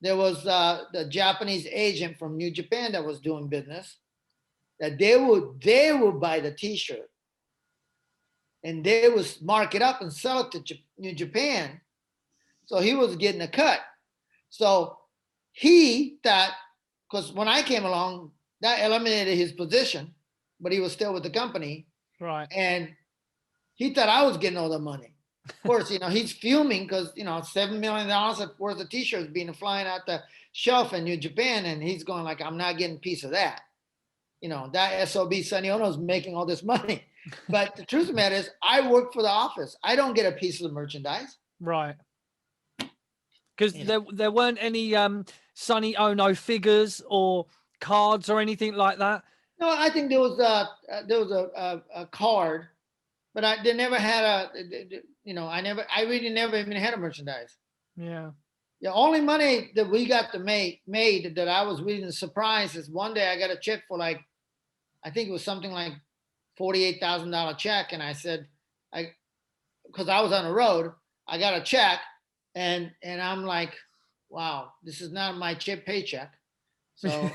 Speaker 3: there was the Japanese agent from New Japan that was doing business, that they would buy the t-shirt and they would mark it up and sell it to New Japan. So he was getting a cut. So he thought, because when I came along, that eliminated his position, but he was still with the company.
Speaker 1: Right.
Speaker 3: And he thought I was getting all the money. Of course, you know, he's fuming because, you know, $7 million worth of t-shirts being flying out the shelf in New Japan. And he's going like, I'm not getting a piece of that. that SOB Sonny Onoo is making all this money. But the truth of the matter is, I work for the office. I don't get a piece of the merchandise.
Speaker 1: Right. Because there weren't any Sonny Onoo figures or cards or anything like that.
Speaker 3: No, I think there was a card, but they never had I really never even had a merchandise.
Speaker 1: Yeah.
Speaker 3: The only money that we got to made that I was really surprised is one day I got a check for I think it was something like $48,000 check, and I said, because I was on the road, I got a check, and I'm like, wow, this is not my paycheck. So,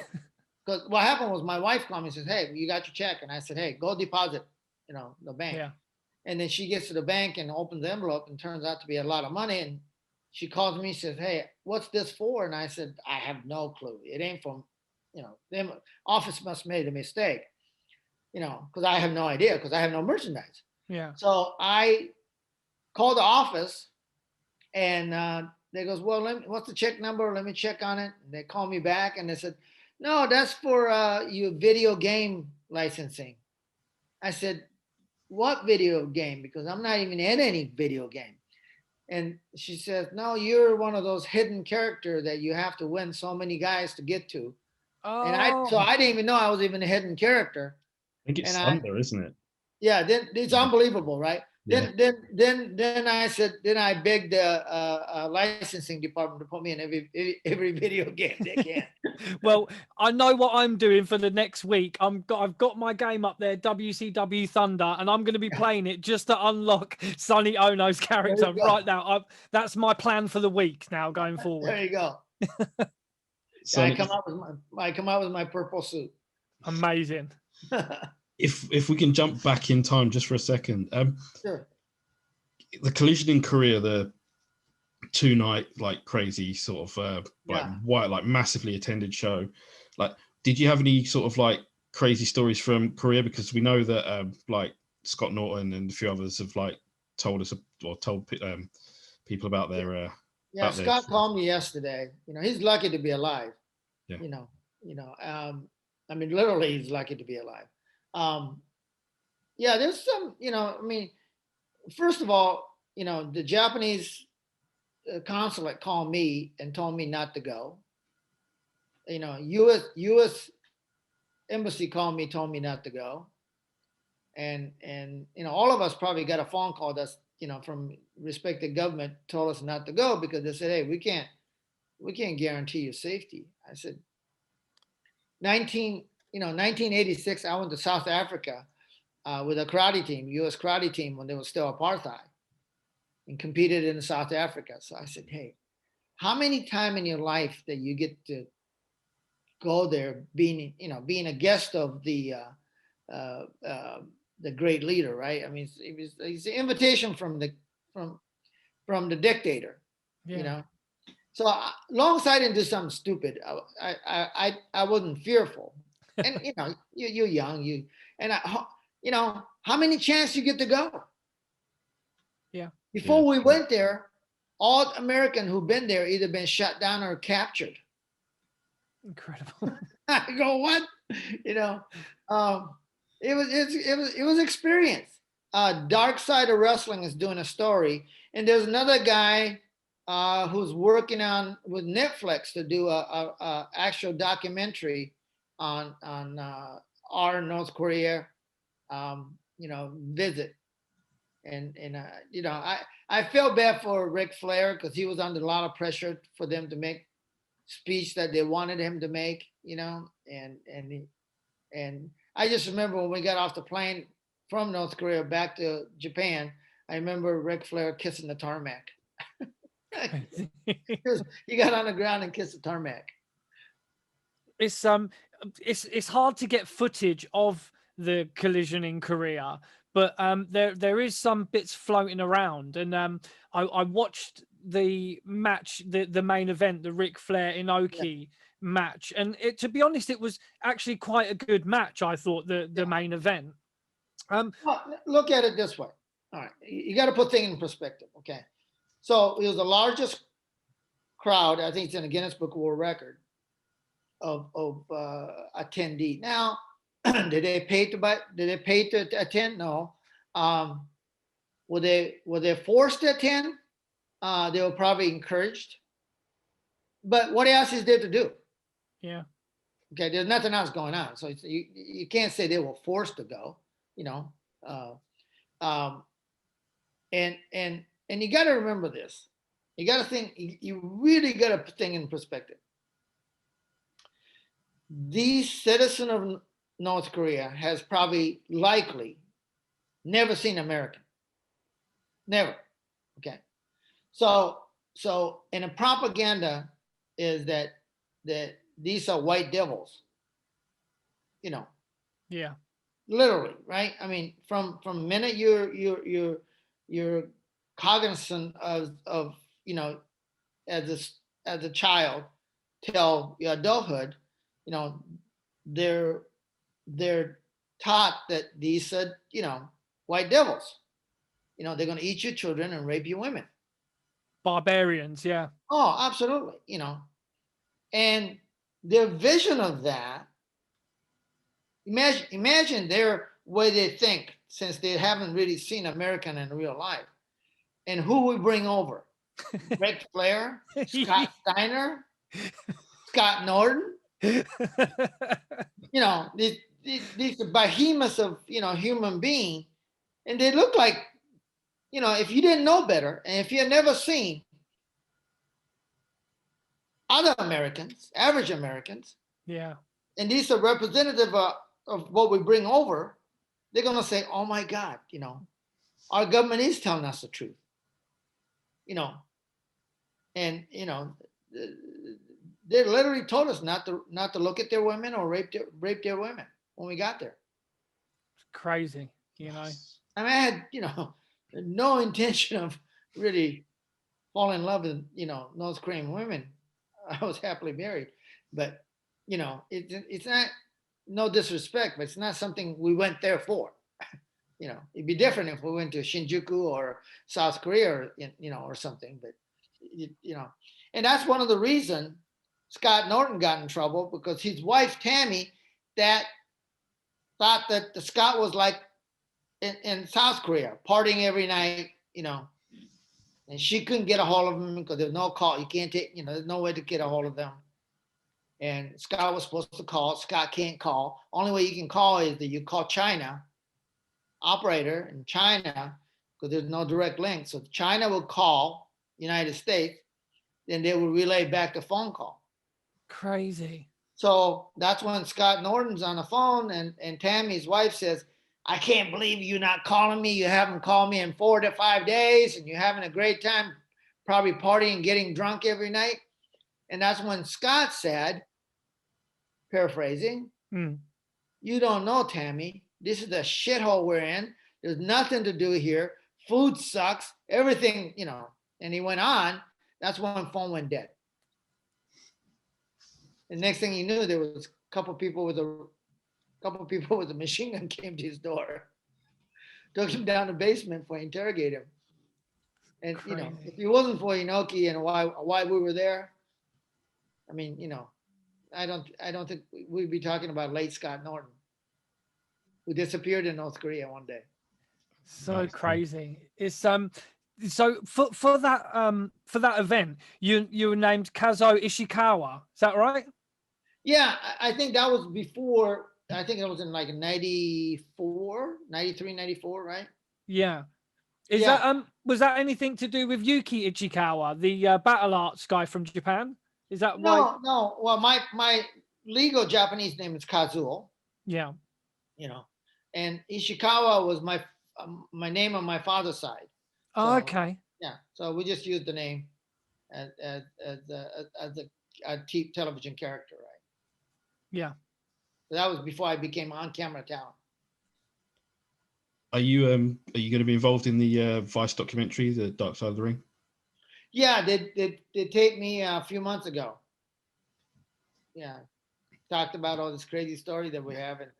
Speaker 3: because what happened was my wife called me and says, hey, you got your check, and I said, hey, go deposit, the bank.
Speaker 1: Yeah.
Speaker 3: And then she gets to the bank and opens the envelope, and turns out to be a lot of money, and she calls me, says, hey, what's this for? And I said, I have no clue. It ain't from, them office must have made a mistake, because I have no idea, because I have no merchandise.
Speaker 1: Yeah.
Speaker 3: So I called the office, and they goes, well, what's the check number? Let me check on it. And they call me back, and they said, no, that's for your video game licensing. I said, what video game? Because I'm not even in any video game. And she says, no, you're one of those hidden characters that you have to win so many guys to get to.
Speaker 1: Oh.
Speaker 3: And I didn't even know I was even a hidden character.
Speaker 2: I think it's Thunder, isn't it?
Speaker 3: Yeah, then it's unbelievable, right?
Speaker 2: Yeah.
Speaker 3: Then I said, then I begged the licensing department to put me in every video game they can.
Speaker 1: Well, I know what I'm doing for the next week. I've got my game up there, WCW Thunder, and I'm going to be playing it just to unlock Sonny Onoo's character right now. That's my plan for the week now going forward.
Speaker 3: There you go.
Speaker 2: So
Speaker 3: I come out with my purple suit.
Speaker 1: Amazing.
Speaker 2: If we can jump back in time just for a second,
Speaker 3: Sure.
Speaker 2: The Collision in Korea, the 2-night crazy sort of massively attended show, did you have any sort of crazy stories from Korea? Because we know that Scott Norton and a few others have told us or told people about their
Speaker 3: yeah. Scott called me yesterday. He's lucky to be alive.
Speaker 2: Yeah.
Speaker 3: I mean, literally, he's lucky to be alive. Yeah, there's some, first of all, the Japanese consulate called me and told me not to go. U.S. embassy called me, told me not to go. And all of us probably got a phone call that's, from respected government told us not to go, because they said, hey, we can't guarantee your safety. I said, 1986, I went to South Africa with a karate team, U.S. karate team, when there was still apartheid, and competed in South Africa. So I said, hey, how many times in your life that you get to go there, being a guest of the great leader, right? I mean, it's an invitation from the dictator,
Speaker 1: Yeah.
Speaker 3: So long as I didn't do something stupid, I wasn't fearful. And you're young, how many chances you get to go?
Speaker 1: Yeah.
Speaker 3: Before we went there, all Americans who've been there either been shut down or captured.
Speaker 1: Incredible.
Speaker 3: I go, what? It was experience. Dark Side of Wrestling is doing a story, and there's another guy who's working on with Netflix to do a actual documentary on our North Korea visit. And I felt bad for Ric Flair, because he was under a lot of pressure for them to make speech that they wanted him to make, and I just remember when we got off the plane from North Korea back to Japan, I remember Ric Flair kissing the tarmac. He got on the ground and kissed the tarmac.
Speaker 1: It's hard to get footage of the collision in Korea, but there is some bits floating around, and I watched the match, the main event, the Ric Flair Inoki match, and to be honest, it was actually quite a good match. I thought the main event.
Speaker 3: Well, look at it this way. All right, you got to put things in perspective. Okay, so it was the largest crowd. I think it's in a Guinness Book of World Record of attendee. Now, Did they pay to buy? Did they pay to attend? No. Were they forced to attend? They were probably encouraged. But what else is there to do?
Speaker 1: Yeah.
Speaker 3: Okay, there's nothing else going on, so you can't say they were forced to go. You know, and you got to remember this. You got to think. You really got to put things in perspective. These citizen of North Korea has probably likely never seen American. Never. Okay. So and the propaganda is that these are white devils. You know.
Speaker 1: Yeah.
Speaker 3: Literally, right? I mean, from the minute you're cognizant of you know, as a child till your adulthood, you know, they're taught that these are, you know, white devils. You know, they're going to eat your children and rape your women.
Speaker 1: Barbarians, yeah.
Speaker 3: Oh, absolutely. You know, and their vision of that. Imagine their way they think, since they haven't really seen American in real life, and who we bring over: Ric Flair, Scott Steiner, Scott Norton. You know, these behemoths of, you know, human being, and they look like, you know, if you didn't know better, and if you had never seen other Americans, average Americans,
Speaker 1: yeah,
Speaker 3: and these are representative of what we bring over, they're gonna say, "Oh my God, you know, our government is telling us the truth," you know, and you know, they literally told us not to look at their women or rape their women when we got there.
Speaker 1: It's crazy, you know.
Speaker 3: I mean, I had, you know, no intention of really falling in love with, you know, North Korean women. I was happily married, but you know, it's not, no disrespect, but it's not something we went there for. You know, it'd be different if we went to Shinjuku or South Korea, or, you know, or something. But you know, and that's one of the reasons Scott Norton got in trouble, because his wife Tammy, that thought that the Scott was like in South Korea, partying every night, you know, and she couldn't get a hold of him because there's no call. You can't take, you know, there's no way to get a hold of them. And Scott was supposed to call. Scott can't call. Only way you can call is that you call China, operator in China, because there's no direct link. So China will call United States, then they will relay back the phone call.
Speaker 1: Crazy.
Speaker 3: So that's when Scott Norton's on the phone, and Tammy's wife says, "I can't believe you're not calling me. You haven't called me in 4 to 5 days, and you're having a great time, probably partying, getting drunk every night." And that's when Scott said, paraphrasing, "You don't know, Tammy. This is the shithole we're in. There's nothing to do here. Food sucks. Everything, you know." And he went on. That's when phone went dead. And next thing you knew, there was a couple people with a machine gun came to his door, took him down the basement for interrogate him. And you know, if it wasn't for Inoki and why we were there, I mean, you know, I don't think we'd be talking about late Scott Norton, who disappeared in North Korea one day.
Speaker 1: So crazy. It's so for that event, you were named Kazuo Ishikawa. Is that right?
Speaker 3: Yeah, I think that was before. I think it was in like 94, 93, 94, right?
Speaker 1: Yeah. Is that was that anything to do with Yuki Ichikawa, the battle arts guy from Japan? Is that why?
Speaker 3: No. Well, my legal Japanese name is Kazuo.
Speaker 1: Yeah.
Speaker 3: You know, and Ishikawa was my name on my father's side.
Speaker 1: Oh, okay.
Speaker 3: Yeah, so we just used the name as a television character, right?
Speaker 1: Yeah.
Speaker 3: So that was before I became on-camera talent.
Speaker 2: Are you going to be involved in the Vice documentary, The Dark Side of the Ring?
Speaker 3: Yeah, they taped me a few months ago. Yeah, talked about all this crazy story that we have, and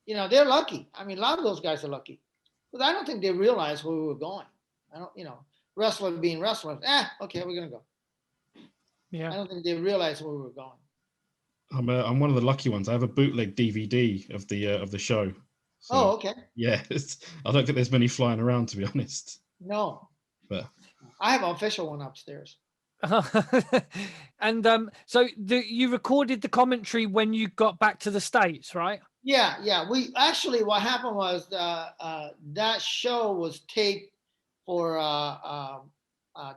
Speaker 3: you know, they're lucky. I mean, a lot of those guys are lucky, because I don't think they realized where we were going. I don't, you know, wrestler being wrestlers. Okay, we're gonna go.
Speaker 1: Yeah.
Speaker 3: I don't think they realized where we were going.
Speaker 2: I'm one of the lucky ones. I have a bootleg DVD of the show. So,
Speaker 3: Oh, okay.
Speaker 2: yeah, I don't think there's many flying around, to be honest.
Speaker 3: No,
Speaker 2: But
Speaker 3: I have an official one upstairs.
Speaker 1: And so you recorded the commentary when you got back to the States, right?
Speaker 3: Yeah. We actually, what happened was that show was taped for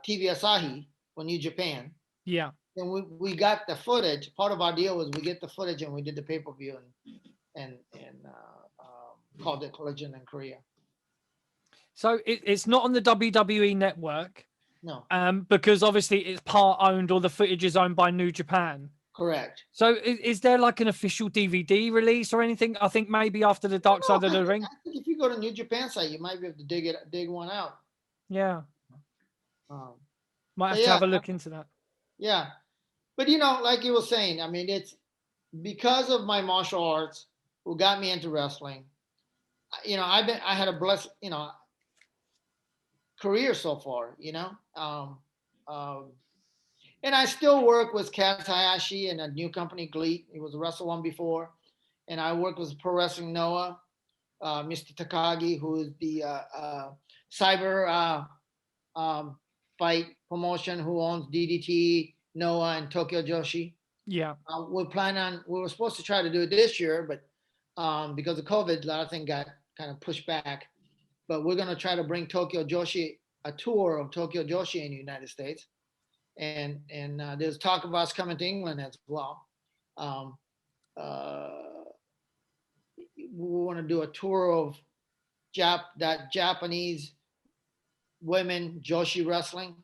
Speaker 3: TV Asahi for New Japan.
Speaker 1: Yeah.
Speaker 3: And we got the footage. Part of our deal was we get the footage and we did the pay-per-view and called it Collision in Korea.
Speaker 1: So it's not on the WWE network.
Speaker 3: No.
Speaker 1: Because obviously it's part owned, or the footage is owned by New Japan.
Speaker 3: Correct.
Speaker 1: So is there like an official DVD release or anything? I think maybe after the Dark Side of the Ring.
Speaker 3: I think if you go to New Japan site, you might be able to dig one out.
Speaker 1: Yeah. Might have
Speaker 3: yeah,
Speaker 1: to have a look into that.
Speaker 3: Yeah. But like you were saying, I mean, it's because of my martial arts who got me into wrestling. I had a blessed, career so far, and I still work with Kaz Hayashi and a new company, GLEAT. He was a Wrestle One before. And I work with Pro Wrestling Noah, Mr. Takagi, who is the cyber fight promotion, who owns DDT, Noah, and Tokyo Joshi.
Speaker 1: Yeah.
Speaker 3: We were supposed to try to do it this year, but because of COVID, a lot of things got kind of pushed back. But we're going to try to bring a tour of Tokyo Joshi in the United States. And there's talk of us coming to England as well. We want to do a tour of that Japanese women Joshi wrestling,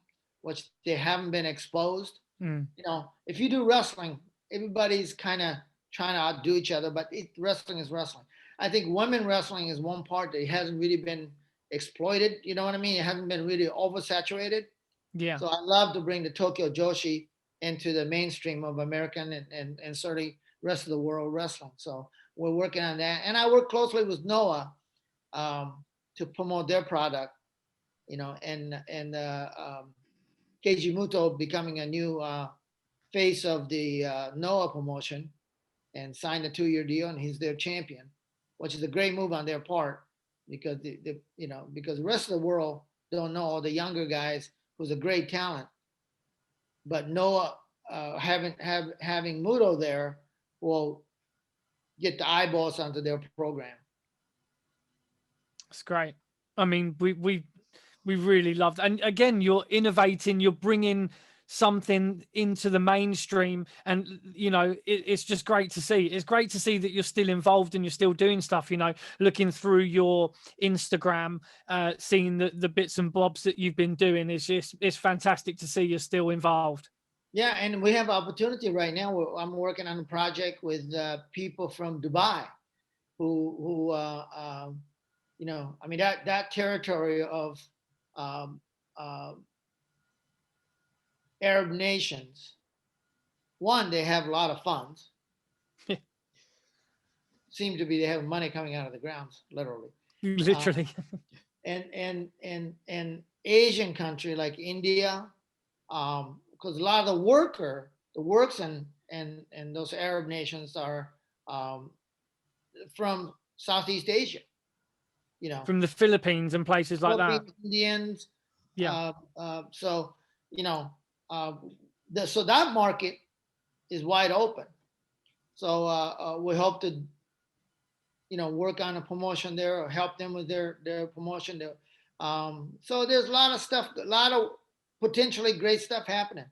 Speaker 3: which they haven't been exposed. If you do wrestling, everybody's kind of trying to outdo each other, but wrestling is wrestling. I think women wrestling is one part that hasn't really been exploited. You know what I mean? It hasn't been really oversaturated.
Speaker 1: Yeah.
Speaker 3: So I love to bring the Tokyo Joshi into the mainstream of American and certainly rest of the world wrestling. So we're working on that. And I work closely with Noah to promote their product, and Keiji Muto becoming a new face of the Noah promotion and signed a 2-year deal, and he's their champion, which is a great move on their part because because the rest of the world don't know all the younger guys who's a great talent, but Noah having Muto there will get the eyeballs onto their program.
Speaker 1: It's great. I mean, we really loved, and again, you're innovating, you're bringing something into the mainstream, and it's just great to see. It's great to see that you're still involved and you're still doing stuff. Looking through your Instagram, seeing the bits and bobs that you've been doing, it's fantastic to see you're still involved.
Speaker 3: Yeah, and we have opportunity right now. I'm working on a project with people from Dubai, who I mean that territory of Arab nations. One, they have a lot of funds. Seem to be they have money coming out of the ground, literally.
Speaker 1: Literally.
Speaker 3: And Asian country like India, because a lot of the works and those Arab nations are from Southeast Asia.
Speaker 1: From the Philippines and places like that.
Speaker 3: Indians.
Speaker 1: Yeah.
Speaker 3: So so that market is wide open. So we hope to, work on a promotion there or help them with their promotion. So there's a lot of stuff, a lot of potentially great stuff happening.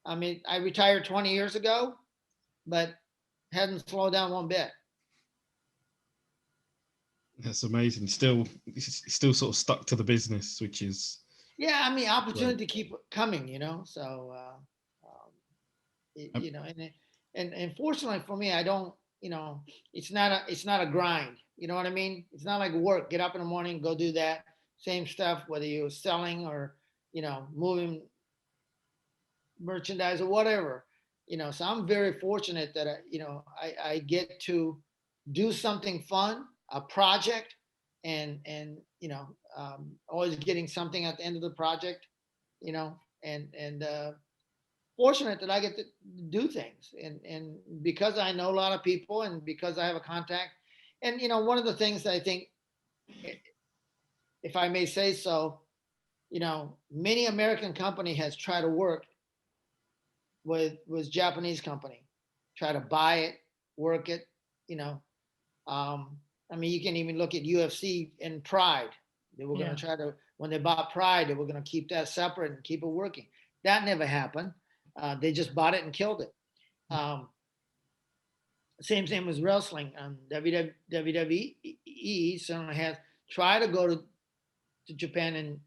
Speaker 3: I mean, I retired 20 years ago, but hasn't slowed down one bit.
Speaker 2: That's amazing. Still sort of stuck to the business, which is.
Speaker 3: Yeah, I mean, opportunity keep coming, So, and fortunately for me, I don't, it's not a grind. You know what I mean? It's not like work. Get up in the morning, go do that same stuff, whether you're selling or moving merchandise or whatever. So I'm very fortunate that I get to do something fun, a project, and always getting something at the end of the project, and fortunate that I get to do things, and because I know a lot of people, and because I have a contact, and one of the things that I think, if I may say so, many American company has tried to work with Japanese company, try to buy it, work it, I mean, you can even look at UFC and Pride. They were going to try to, when they bought Pride, they were going to keep that separate and keep it working. That never happened. They just bought it and killed it. Same thing with wrestling. WWE certainly has tried to go to Japan,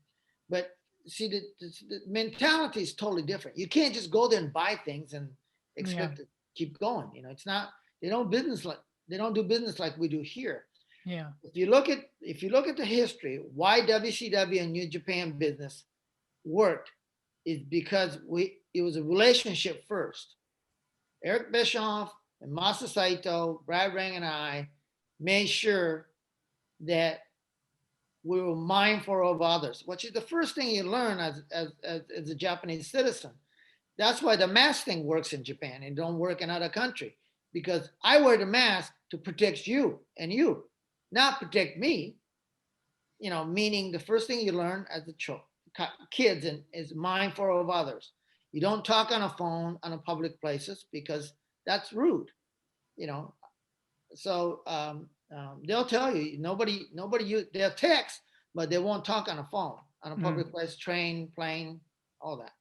Speaker 3: but see, the mentality is totally different. You can't just go there and buy things and expect to keep going. It's not. They don't do business like we do here.
Speaker 1: Yeah.
Speaker 3: If you look at the history, why WCW and New Japan business worked is because it was a relationship first. Eric Bischoff and Masa Saito, Brad Rang, and I made sure that we were mindful of others, which is the first thing you learn as a Japanese citizen. That's why the mask thing works in Japan and don't work in other countries, because I wear the mask to protect you and you, not protect me. Meaning the first thing you learn as a kids is mindful of others. You don't talk on a phone on a public places because that's rude. So they'll tell you they'll text, but they won't talk on a phone on a public place, train, plane, all that.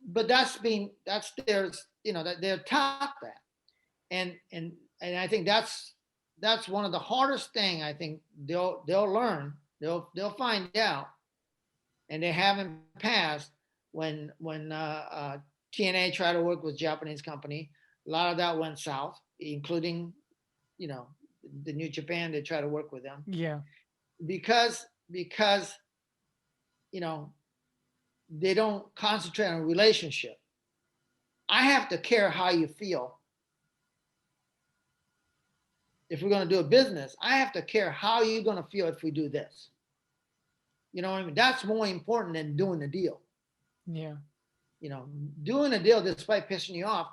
Speaker 3: But that's theirs, that they're taught that, and I think that's one of the hardest thing. I think they'll learn, they'll find out, and they haven't passed when TNA tried to work with Japanese company. A lot of that went south, including the New Japan. They try to work with them, because they don't concentrate on relationship. I have to care how you feel. If we're going to do a business, I have to care how you're going to feel if we do this. You know what I mean? That's more important than doing the deal.
Speaker 1: Yeah.
Speaker 3: Doing a deal despite pissing you off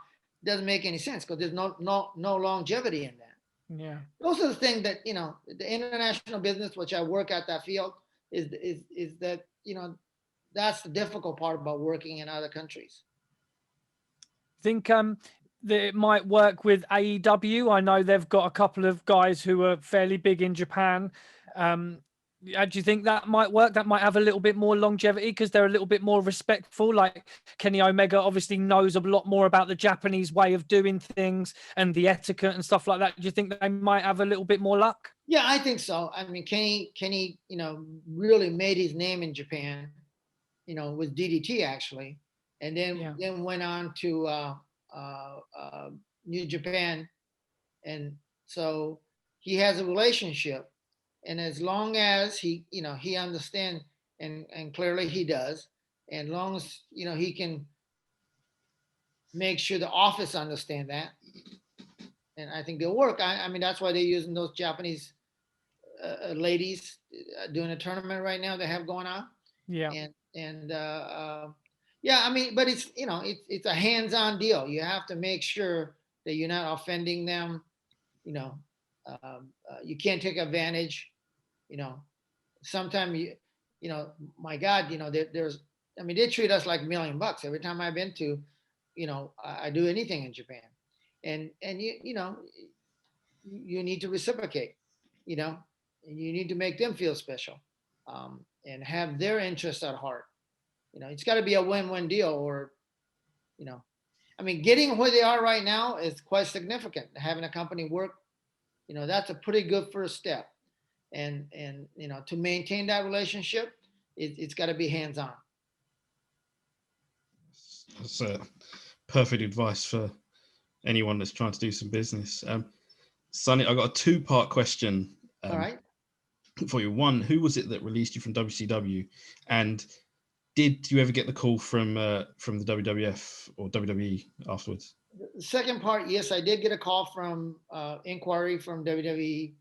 Speaker 3: doesn't make any sense, because there's no longevity in that.
Speaker 1: Yeah.
Speaker 3: Those are the things that, the international business, which I work at that field, is that, that's the difficult part about working in other countries.
Speaker 1: Think that it might work with AEW. I know they've got a couple of guys who are fairly big in Japan. Do you think that might work? That might have a little bit more longevity because they're a little bit more respectful. Like Kenny Omega obviously knows a lot more about the Japanese way of doing things and the etiquette and stuff like that. Do you think that they might have a little bit more luck?
Speaker 3: Yeah, I think so. I mean, Kenny, really made his name in Japan, with DDT actually, and then went on to New Japan, and so he has a relationship, and as long as he understands, and clearly he does, and long as he can make sure the office understand that, and I think they'll work. I mean, that's why they're using those Japanese ladies doing a tournament right now they have going on.
Speaker 1: Yeah.
Speaker 3: I mean, but it's it's a hands-on deal. You have to make sure that you're not offending them. You can't take advantage. Sometimes my God, there's. I mean, they treat us like $1 million every time I've been to. I do anything in Japan, and you need to reciprocate. And you need to make them feel special, and have their interests at heart. It's got to be a win-win deal, or, I mean, getting where they are right now is quite significant. Having a company work, that's a pretty good first step. And to maintain that relationship, it's got to be hands-on.
Speaker 2: That's perfect advice for anyone that's trying to do some business. Sonny, I got a two-part question.
Speaker 3: All right.
Speaker 2: For you. One, who was it that released you from WCW, and did you ever get the call from the WWF or WWE afterwards?
Speaker 3: The second part, yes, I did get a call from inquiry from WWE.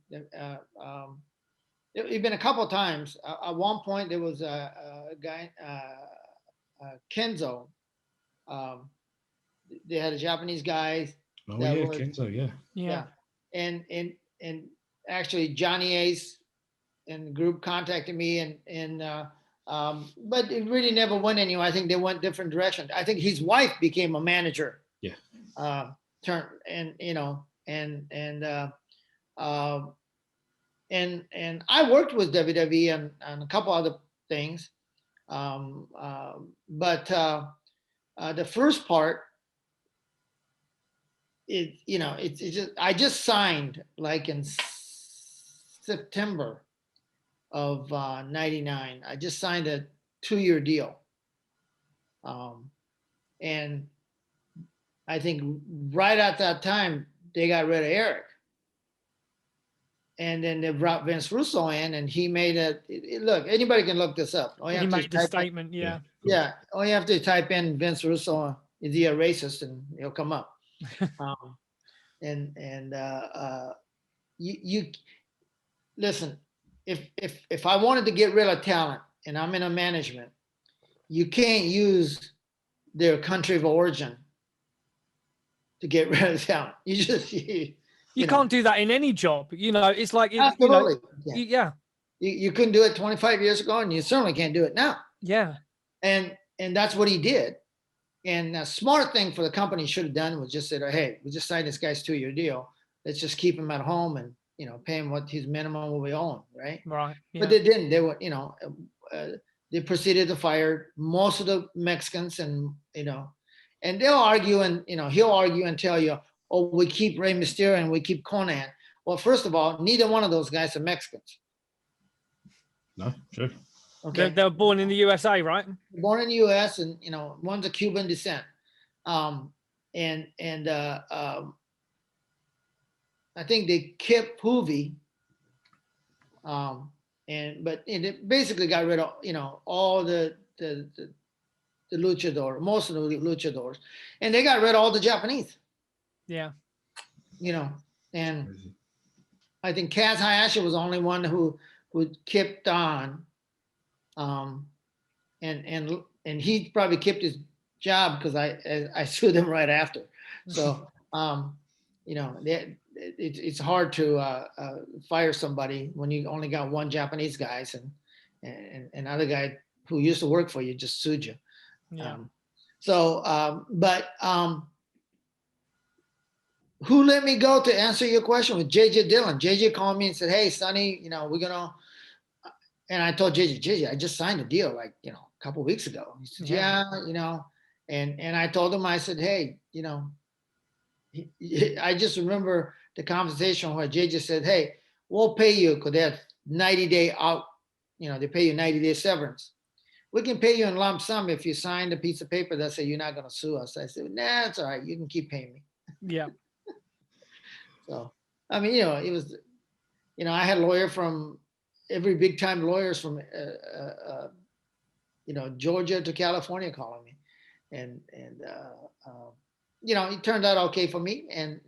Speaker 3: It's been a couple of times. At one point, there was a guy, Kenzo, they had a Japanese guy.
Speaker 2: Oh
Speaker 3: that
Speaker 2: yeah,
Speaker 3: was-
Speaker 2: Kenzo, yeah.
Speaker 1: Yeah.
Speaker 3: And actually Johnny Ace and the group contacted me but it really never went anywhere. I think they went different directions. I think his wife became a manager.
Speaker 2: Yeah.
Speaker 3: And I worked with WWE on a couple other things. But the first part, it's just, I just signed like in September of 99. I just signed a 2-year deal. And I think right at that time, they got rid of Eric. And then they brought Vince Russo in, and he made look, anybody can look this up.
Speaker 1: He made the statement, yeah.
Speaker 3: Yeah, all you have to type in Vince Russo, is he a racist, and he'll come up. You listen, if I wanted to get rid of talent and I'm in a management, you can't use their country of origin to get rid of talent. You just
Speaker 1: you can't do that in any job. It's like
Speaker 3: absolutely.
Speaker 1: yeah.
Speaker 3: You couldn't do it 25 years ago, and you certainly can't do it now.
Speaker 1: Yeah.
Speaker 3: And that's what he did. And a smart thing for the company should have done was just said, hey, we just signed this guy's 2-year deal. Let's just keep him at home and pay him what his minimum will be owing, right?
Speaker 1: Right. Yeah.
Speaker 3: But they didn't. They were, they proceeded to fire most of the Mexicans, and they'll argue, and he'll argue and tell you, oh, we keep Rey Mysterio and we keep Conan. Well, first of all, neither one of those guys are Mexicans.
Speaker 2: No, sure.
Speaker 3: Okay.
Speaker 1: They were born in the USA, right?
Speaker 3: Born in the U.S. and one's a Cuban descent. I think they kept Hoovy. But it basically got rid of all the luchador, most of the luchadors, and they got rid of all the Japanese.
Speaker 1: Yeah.
Speaker 3: And I think Kaz Hayashi was the only one who kept on. And he probably kept his job because I sued him right after. So it's hard to fire somebody when you only got one Japanese guy and another guy who used to work for you just sued you.
Speaker 1: Yeah.
Speaker 3: Who let me go to answer your question with JJ Dillon. JJ called me and said, hey, Sonny, we're gonna. And I told JJ, I just signed a deal like, a couple of weeks ago. He said, yeah, and I told him, I said, hey, I just remember the conversation where JJ said, hey, we'll pay you because they have 90-day out, they pay you 90-day severance. We can pay you in lump sum if you signed a piece of paper that said you're not going to sue us. I said, nah, it's all right. You can keep paying me.
Speaker 1: Yeah.
Speaker 3: So, I mean, it was, I had a lawyer from every big time lawyers from, Georgia to California calling me. And it turned out okay for me. And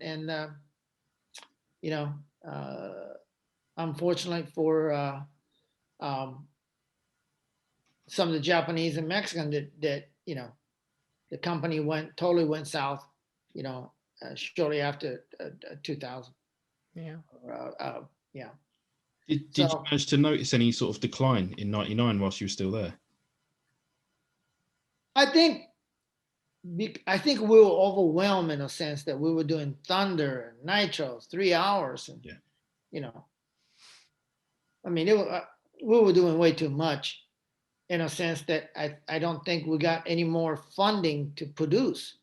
Speaker 3: unfortunately for some of the Japanese and Mexican that the company totally went south, shortly after 2000.
Speaker 1: Yeah.
Speaker 3: Yeah.
Speaker 2: Did you manage to notice any sort of decline in 99 whilst you were still there?
Speaker 3: I think we were overwhelmed in a sense that we were doing Thunder and Nitros 3 hours, and I mean, we were doing way too much in a sense that I don't think we got any more funding to produce.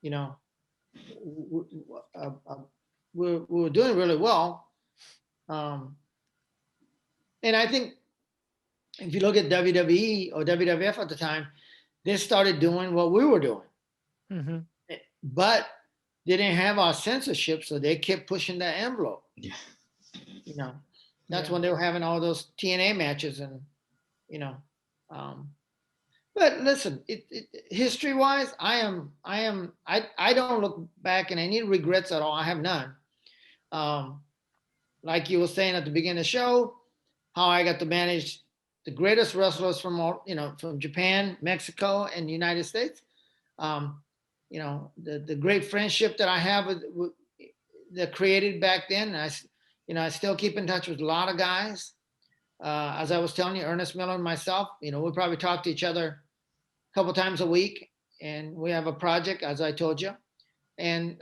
Speaker 3: We were doing really well. And I think if you look at WWE or WWF at the time, they started doing what we were doing.
Speaker 1: Mm-hmm.
Speaker 3: But they didn't have our censorship, so they kept pushing that envelope.
Speaker 2: Yeah.
Speaker 3: That's when they were having all those TNA matches and, but listen, history-wise, I don't look back in any regrets at all. I have none. Like you were saying at the beginning of the show, how I got to manage the greatest wrestlers from all, from Japan, Mexico, and the United States. You know, the great friendship that I have with that created back then. I still keep in touch with a lot of guys. As I was telling you, Ernest Miller and myself, you know, we probably talk to each other a couple times a week, and we have a project, as I told you. And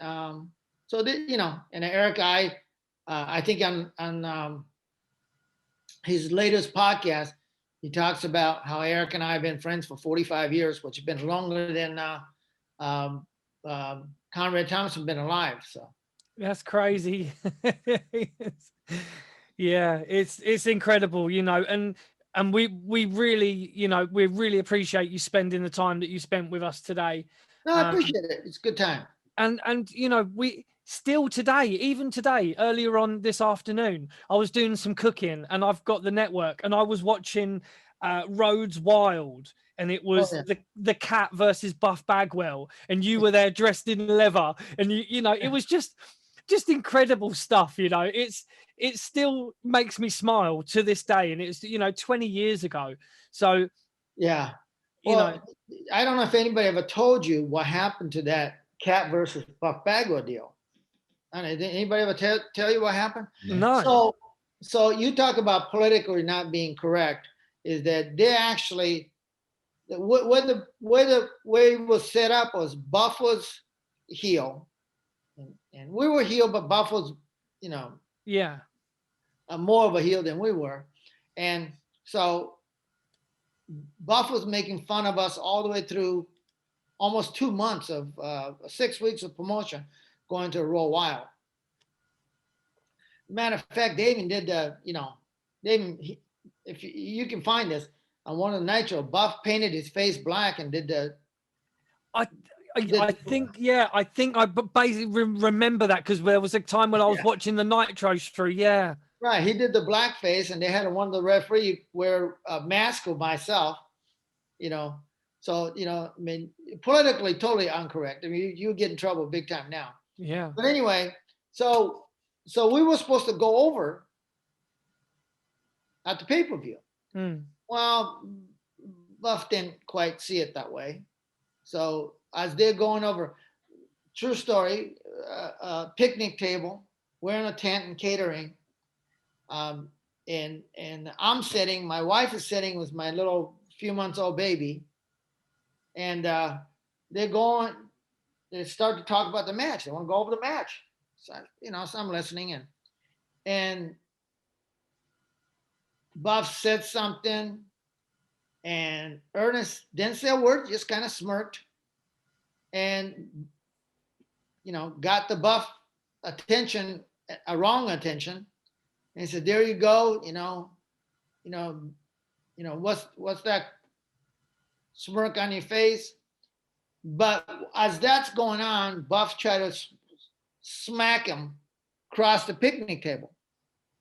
Speaker 3: you know, and Eric, I think on his latest podcast, he talks about how Eric and I have been friends for 45 years, which has been longer than Conrad Thompson been alive. So
Speaker 1: that's crazy. Yeah, it's incredible, you know, and we really, you know, we really appreciate you spending the time that you spent with us today.
Speaker 3: no, I appreciate it. It's a good time.
Speaker 1: And you know, we still today, even today, earlier on this afternoon, I was doing some cooking and I've got the network and I was watching Rhodes Wild, and it was the Cat versus Buff Bagwell, and you were there dressed in leather, and you know, it was just incredible stuff. You know, it still makes me smile to this day, and it's, you know, 20 years ago. So
Speaker 3: yeah,
Speaker 1: you know,
Speaker 3: I don't know if anybody ever told you what happened to that Cat versus Buff Bagwell deal. I don't know, did anybody ever tell you what happened?
Speaker 1: no.
Speaker 3: So you talk about politically not being correct, is that they actually, the way it was set up was Buff was heel, and we were heel, but Buff was, you know,
Speaker 1: Yeah.
Speaker 3: more of a heel than we were. And so Buff was making fun of us all the way through almost 2 months of 6 weeks of promotion going to Raw Wild. Matter of fact, they even did if you can find this on one of the Nitro, Buff painted his face black and did the. I
Speaker 1: think I basically remember that, because there was a time when I was watching the Nitros through. Yeah.
Speaker 3: Right, he did the black face, and they had one of the referee wear a mask of myself, you know. So, you know, I mean, politically totally incorrect. I mean, you get in trouble big time now.
Speaker 1: Yeah.
Speaker 3: But anyway, so we were supposed to go over at the pay-per-view. Well, Buff didn't quite see it that way. So as they're going over, true story, picnic table, we're in a tent and catering. And I'm sitting, my wife is sitting with my little few months old baby. And they start to talk about the match. They want to go over the match. So, you know, so I'm listening in. And Buff said something, and Ernest didn't say a word, just kind of smirked, and, you know, got the Buff attention, a wrong attention. And he said, "There you go, what's that smirk on your face?" But as that's going on, Buff tried to smack him across the picnic table.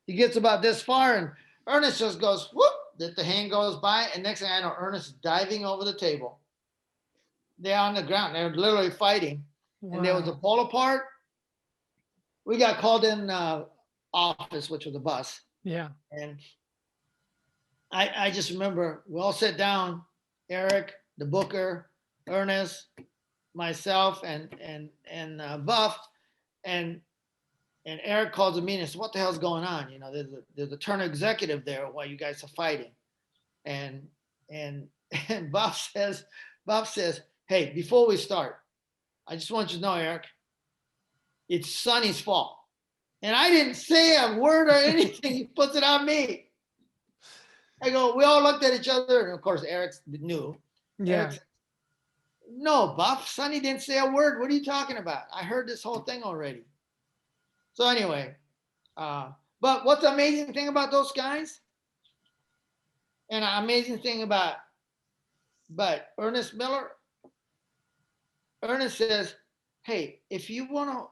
Speaker 3: He gets about this far, and Ernest just goes, whoop, that the hand goes by, and next thing I know, Ernest is diving over the table. They're on the ground. They're literally fighting. Wow. And there was a pull apart. We got called in office, which was a bus.
Speaker 1: Yeah.
Speaker 3: And I just remember we all sat down, Eric, the booker, Ernest, myself, and Buff, and Eric calls a meeting and says, "What the hell's going on? You know, there's a Turner executive there while you guys are fighting." And Buff says, "Hey, before we start, I just want you to know, Eric, it's Sonny's fault." And I didn't say a word or anything. He puts it on me. I go, we all looked at each other, and of course Eric knew.
Speaker 1: Yeah.
Speaker 3: Eric said, "No, Buff, Sonny didn't say a word. What are you talking about? I heard this whole thing already." So anyway, but what's the amazing thing about those guys? And an amazing thing about Ernest Miller, Ernest says, "Hey, if you want to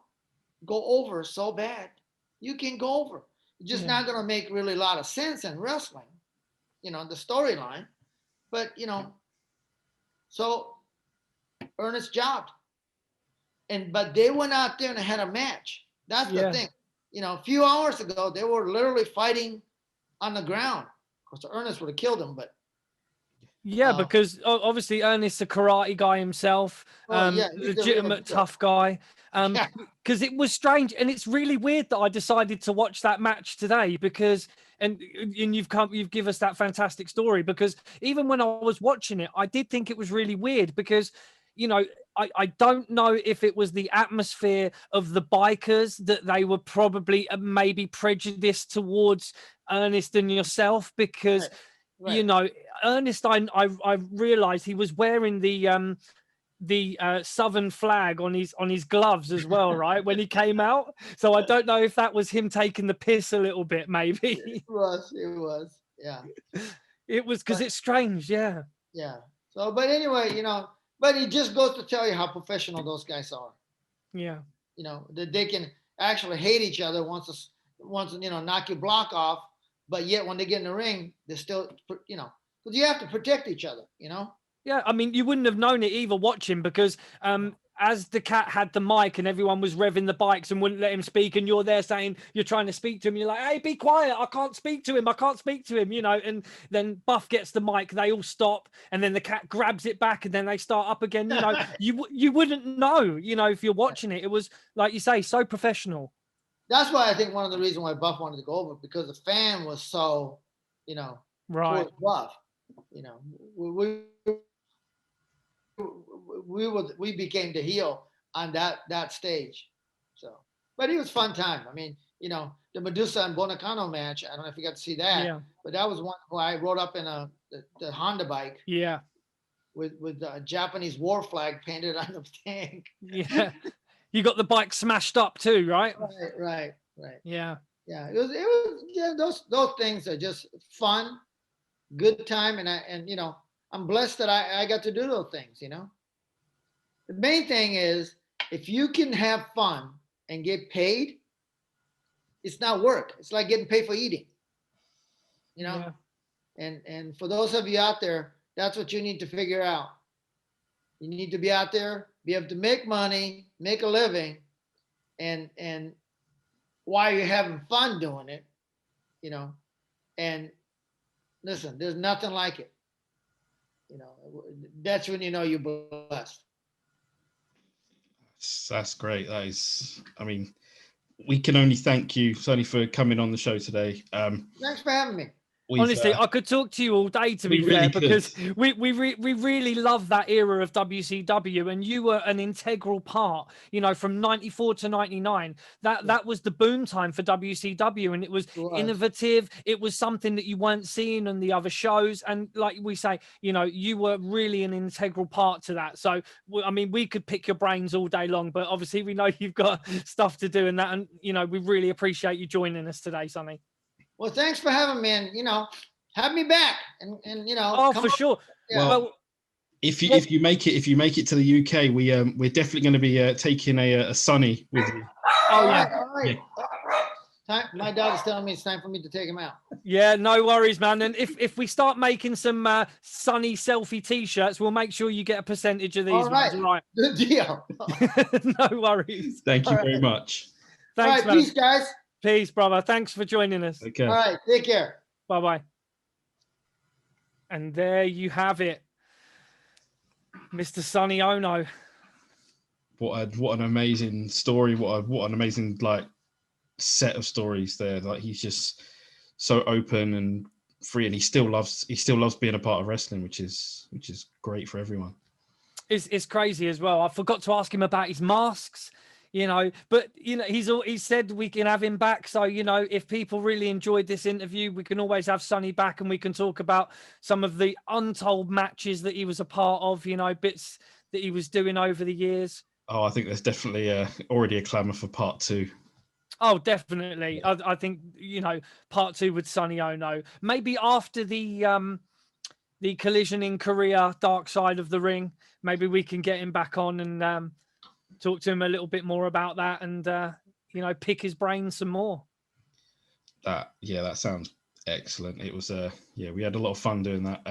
Speaker 3: go over so bad, you can go over. It's just not going to make really a lot of sense in wrestling, you know, the storyline. But, you know, so Ernest jobbed. But they went out there and had a match. That's the thing. You know, a few hours ago, they were literally fighting on the ground. Of course, Ernest would have killed him, but
Speaker 1: Yeah, because obviously Ernest's a karate guy himself,
Speaker 3: yeah, he's
Speaker 1: legitimate tough guy.
Speaker 3: Yeah.
Speaker 1: Because it was strange, and it's really weird that I decided to watch that match today because, and you've give us that fantastic story, because even when I was watching it, I did think it was really weird because, you know, I don't know if it was the atmosphere of the bikers that they were probably maybe prejudiced towards Ernest and yourself because.
Speaker 3: Right.
Speaker 1: You know, Ernest, I realized he was wearing the Southern flag on his gloves as well, right? When he came out. So I don't know if that was him taking the piss a little bit, maybe.
Speaker 3: It was, yeah.
Speaker 1: It was, because it's strange, yeah.
Speaker 3: Yeah. So, but anyway, you know, but it just goes to tell you how professional those guys are.
Speaker 1: Yeah.
Speaker 3: You know, that they can actually hate each other once, you know, knock your block off, but yet when they get in the ring, they're still, you know, because you have to protect each other, you know?
Speaker 1: Yeah, I mean, you wouldn't have known it either watching because as the cat had the mic and everyone was revving the bikes and wouldn't let him speak, and you're there saying you're trying to speak to him, you're like, hey, be quiet, I can't speak to him, you know, and then Buff gets the mic, they all stop, and then the cat grabs it back and then they start up again, you know. you wouldn't know, you know, if you're watching it. It was, like you say, so professional.
Speaker 3: That's why I think one of the reasons why Buff wanted to go over, because the fan was so, you know,
Speaker 1: right,
Speaker 3: towards Buff. You know, we became the heel on that stage. So, but it was fun time. I mean, you know, the Medusa and Bonacano match, I don't know if you got to see that,
Speaker 1: yeah,
Speaker 3: but that was one where I rode up in the Honda bike
Speaker 1: yeah,
Speaker 3: with a Japanese war flag painted on the tank.
Speaker 1: yeah. You got the bike smashed up too, right?
Speaker 3: Right.
Speaker 1: Yeah.
Speaker 3: Yeah, it was yeah, those things are just fun, good time, and you know, I'm blessed that I got to do those things, you know. The main thing is, if you can have fun and get paid, it's not work. It's like getting paid for eating, you know.
Speaker 1: Yeah.
Speaker 3: And for those of you out there, that's what you need to figure out. You need to be out there, be able to make money, make a living, and while you're having fun doing it, you know. And listen, there's nothing like it. You know, that's when you know you're blessed.
Speaker 2: That's great. That is, I mean, we can only thank you, Sonny, for coming on the show today.
Speaker 3: Thanks for having me.
Speaker 1: Honestly, I could talk to you all day, to be fair, because we really love that era of WCW, and you were an integral part, you know, from 94 to 99. That was the boom time for WCW, and it was innovative. It was something that you weren't seeing on the other shows, and like we say, you know, you were really an integral part to that. So, I mean, we could pick your brains all day long, but obviously we know you've got stuff to do, and that, and you know, we really appreciate you joining us today, Sonny.
Speaker 3: Well, thanks for having me, and you know, have me back, and you know.
Speaker 1: Oh, for sure.
Speaker 3: Yeah.
Speaker 2: Well, if you make it to the UK, we're definitely going to be taking a Sonny with you.
Speaker 3: Oh yeah. All right. Yeah. My dad is telling me it's time for me to take him out.
Speaker 1: Yeah, no worries, man. And if we start making some Sonny selfie T-shirts, we'll make sure you get a percentage of these.
Speaker 3: All right.
Speaker 1: Ones. All right.
Speaker 3: Good deal.
Speaker 1: No worries.
Speaker 2: Thank you very much.
Speaker 3: Thanks, all right, man. Peace, guys.
Speaker 1: Peace, brother. Thanks for joining us.
Speaker 2: Okay.
Speaker 3: All right. Take care.
Speaker 1: Bye-bye. And there you have it, Mr. Sonny Onoo.
Speaker 2: What an amazing story! What an amazing set of stories there. Like, he's just so open and free, and he still loves being a part of wrestling, which is great for everyone.
Speaker 1: It's crazy as well. I forgot to ask him about his masks. You know, but you know, he said we can have him back. So, you know, if people really enjoyed this interview, we can always have Sonny back, and we can talk about some of the untold matches that he was a part of, you know, bits that he was doing over the years.
Speaker 2: Oh, I think there's definitely already a clamour for part 2.
Speaker 1: Oh, definitely. Yeah. I think, you know, part 2 with Sonny Onoo, maybe after the collision in Korea, Dark Side of the Ring. Maybe we can get him back on and talk to him a little bit more about that, and you know, pick his brain some more.
Speaker 2: That sounds excellent. It was we had a lot of fun doing that.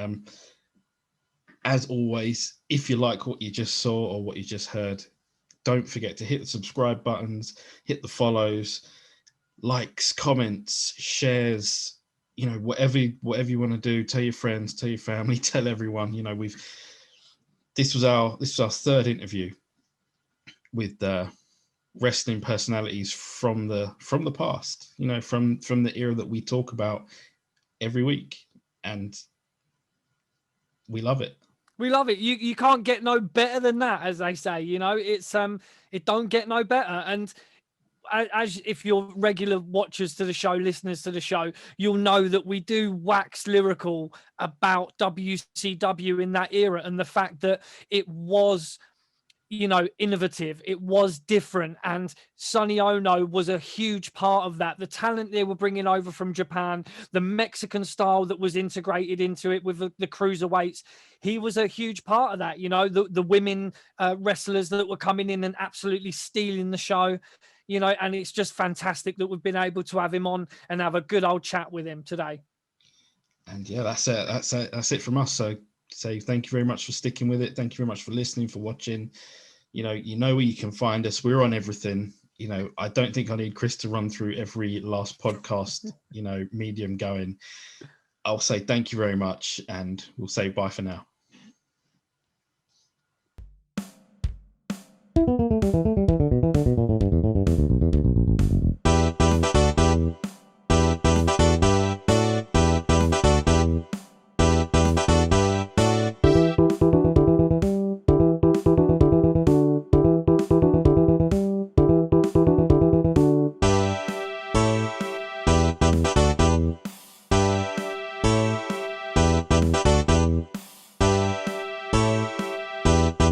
Speaker 2: As always, if you like what you just saw or what you just heard, don't forget to hit the subscribe buttons, hit the follows, likes, comments, shares, you know, whatever you want to do, tell your friends, tell your family, tell everyone. You know, this was our third interview with wrestling personalities from the past. You know, from the era that we talk about every week, and we love it.
Speaker 1: We love it. You can't get no better than that, as they say. You know, it's it don't get no better. And as if you're regular watchers to the show, listeners to the show, you'll know that we do wax lyrical about WCW in that era and the fact that it was, you know, innovative, it was different, and Sonny Onoo was a huge part of that. The talent they were bringing over from Japan, the Mexican style that was integrated into it with the cruiserweights, he was a huge part of that. You know, the women wrestlers that were coming in and absolutely stealing the show. You know, and it's just fantastic that we've been able to have him on and have a good old chat with him today.
Speaker 2: And yeah, that's it from us. So thank you very much for sticking with it. Thank you very much for listening, for watching. You know where you can find us. We're on everything. You know, I don't think I need Chris to run through every last podcast, you know, medium going. I'll say thank you very much, and we'll say bye for now.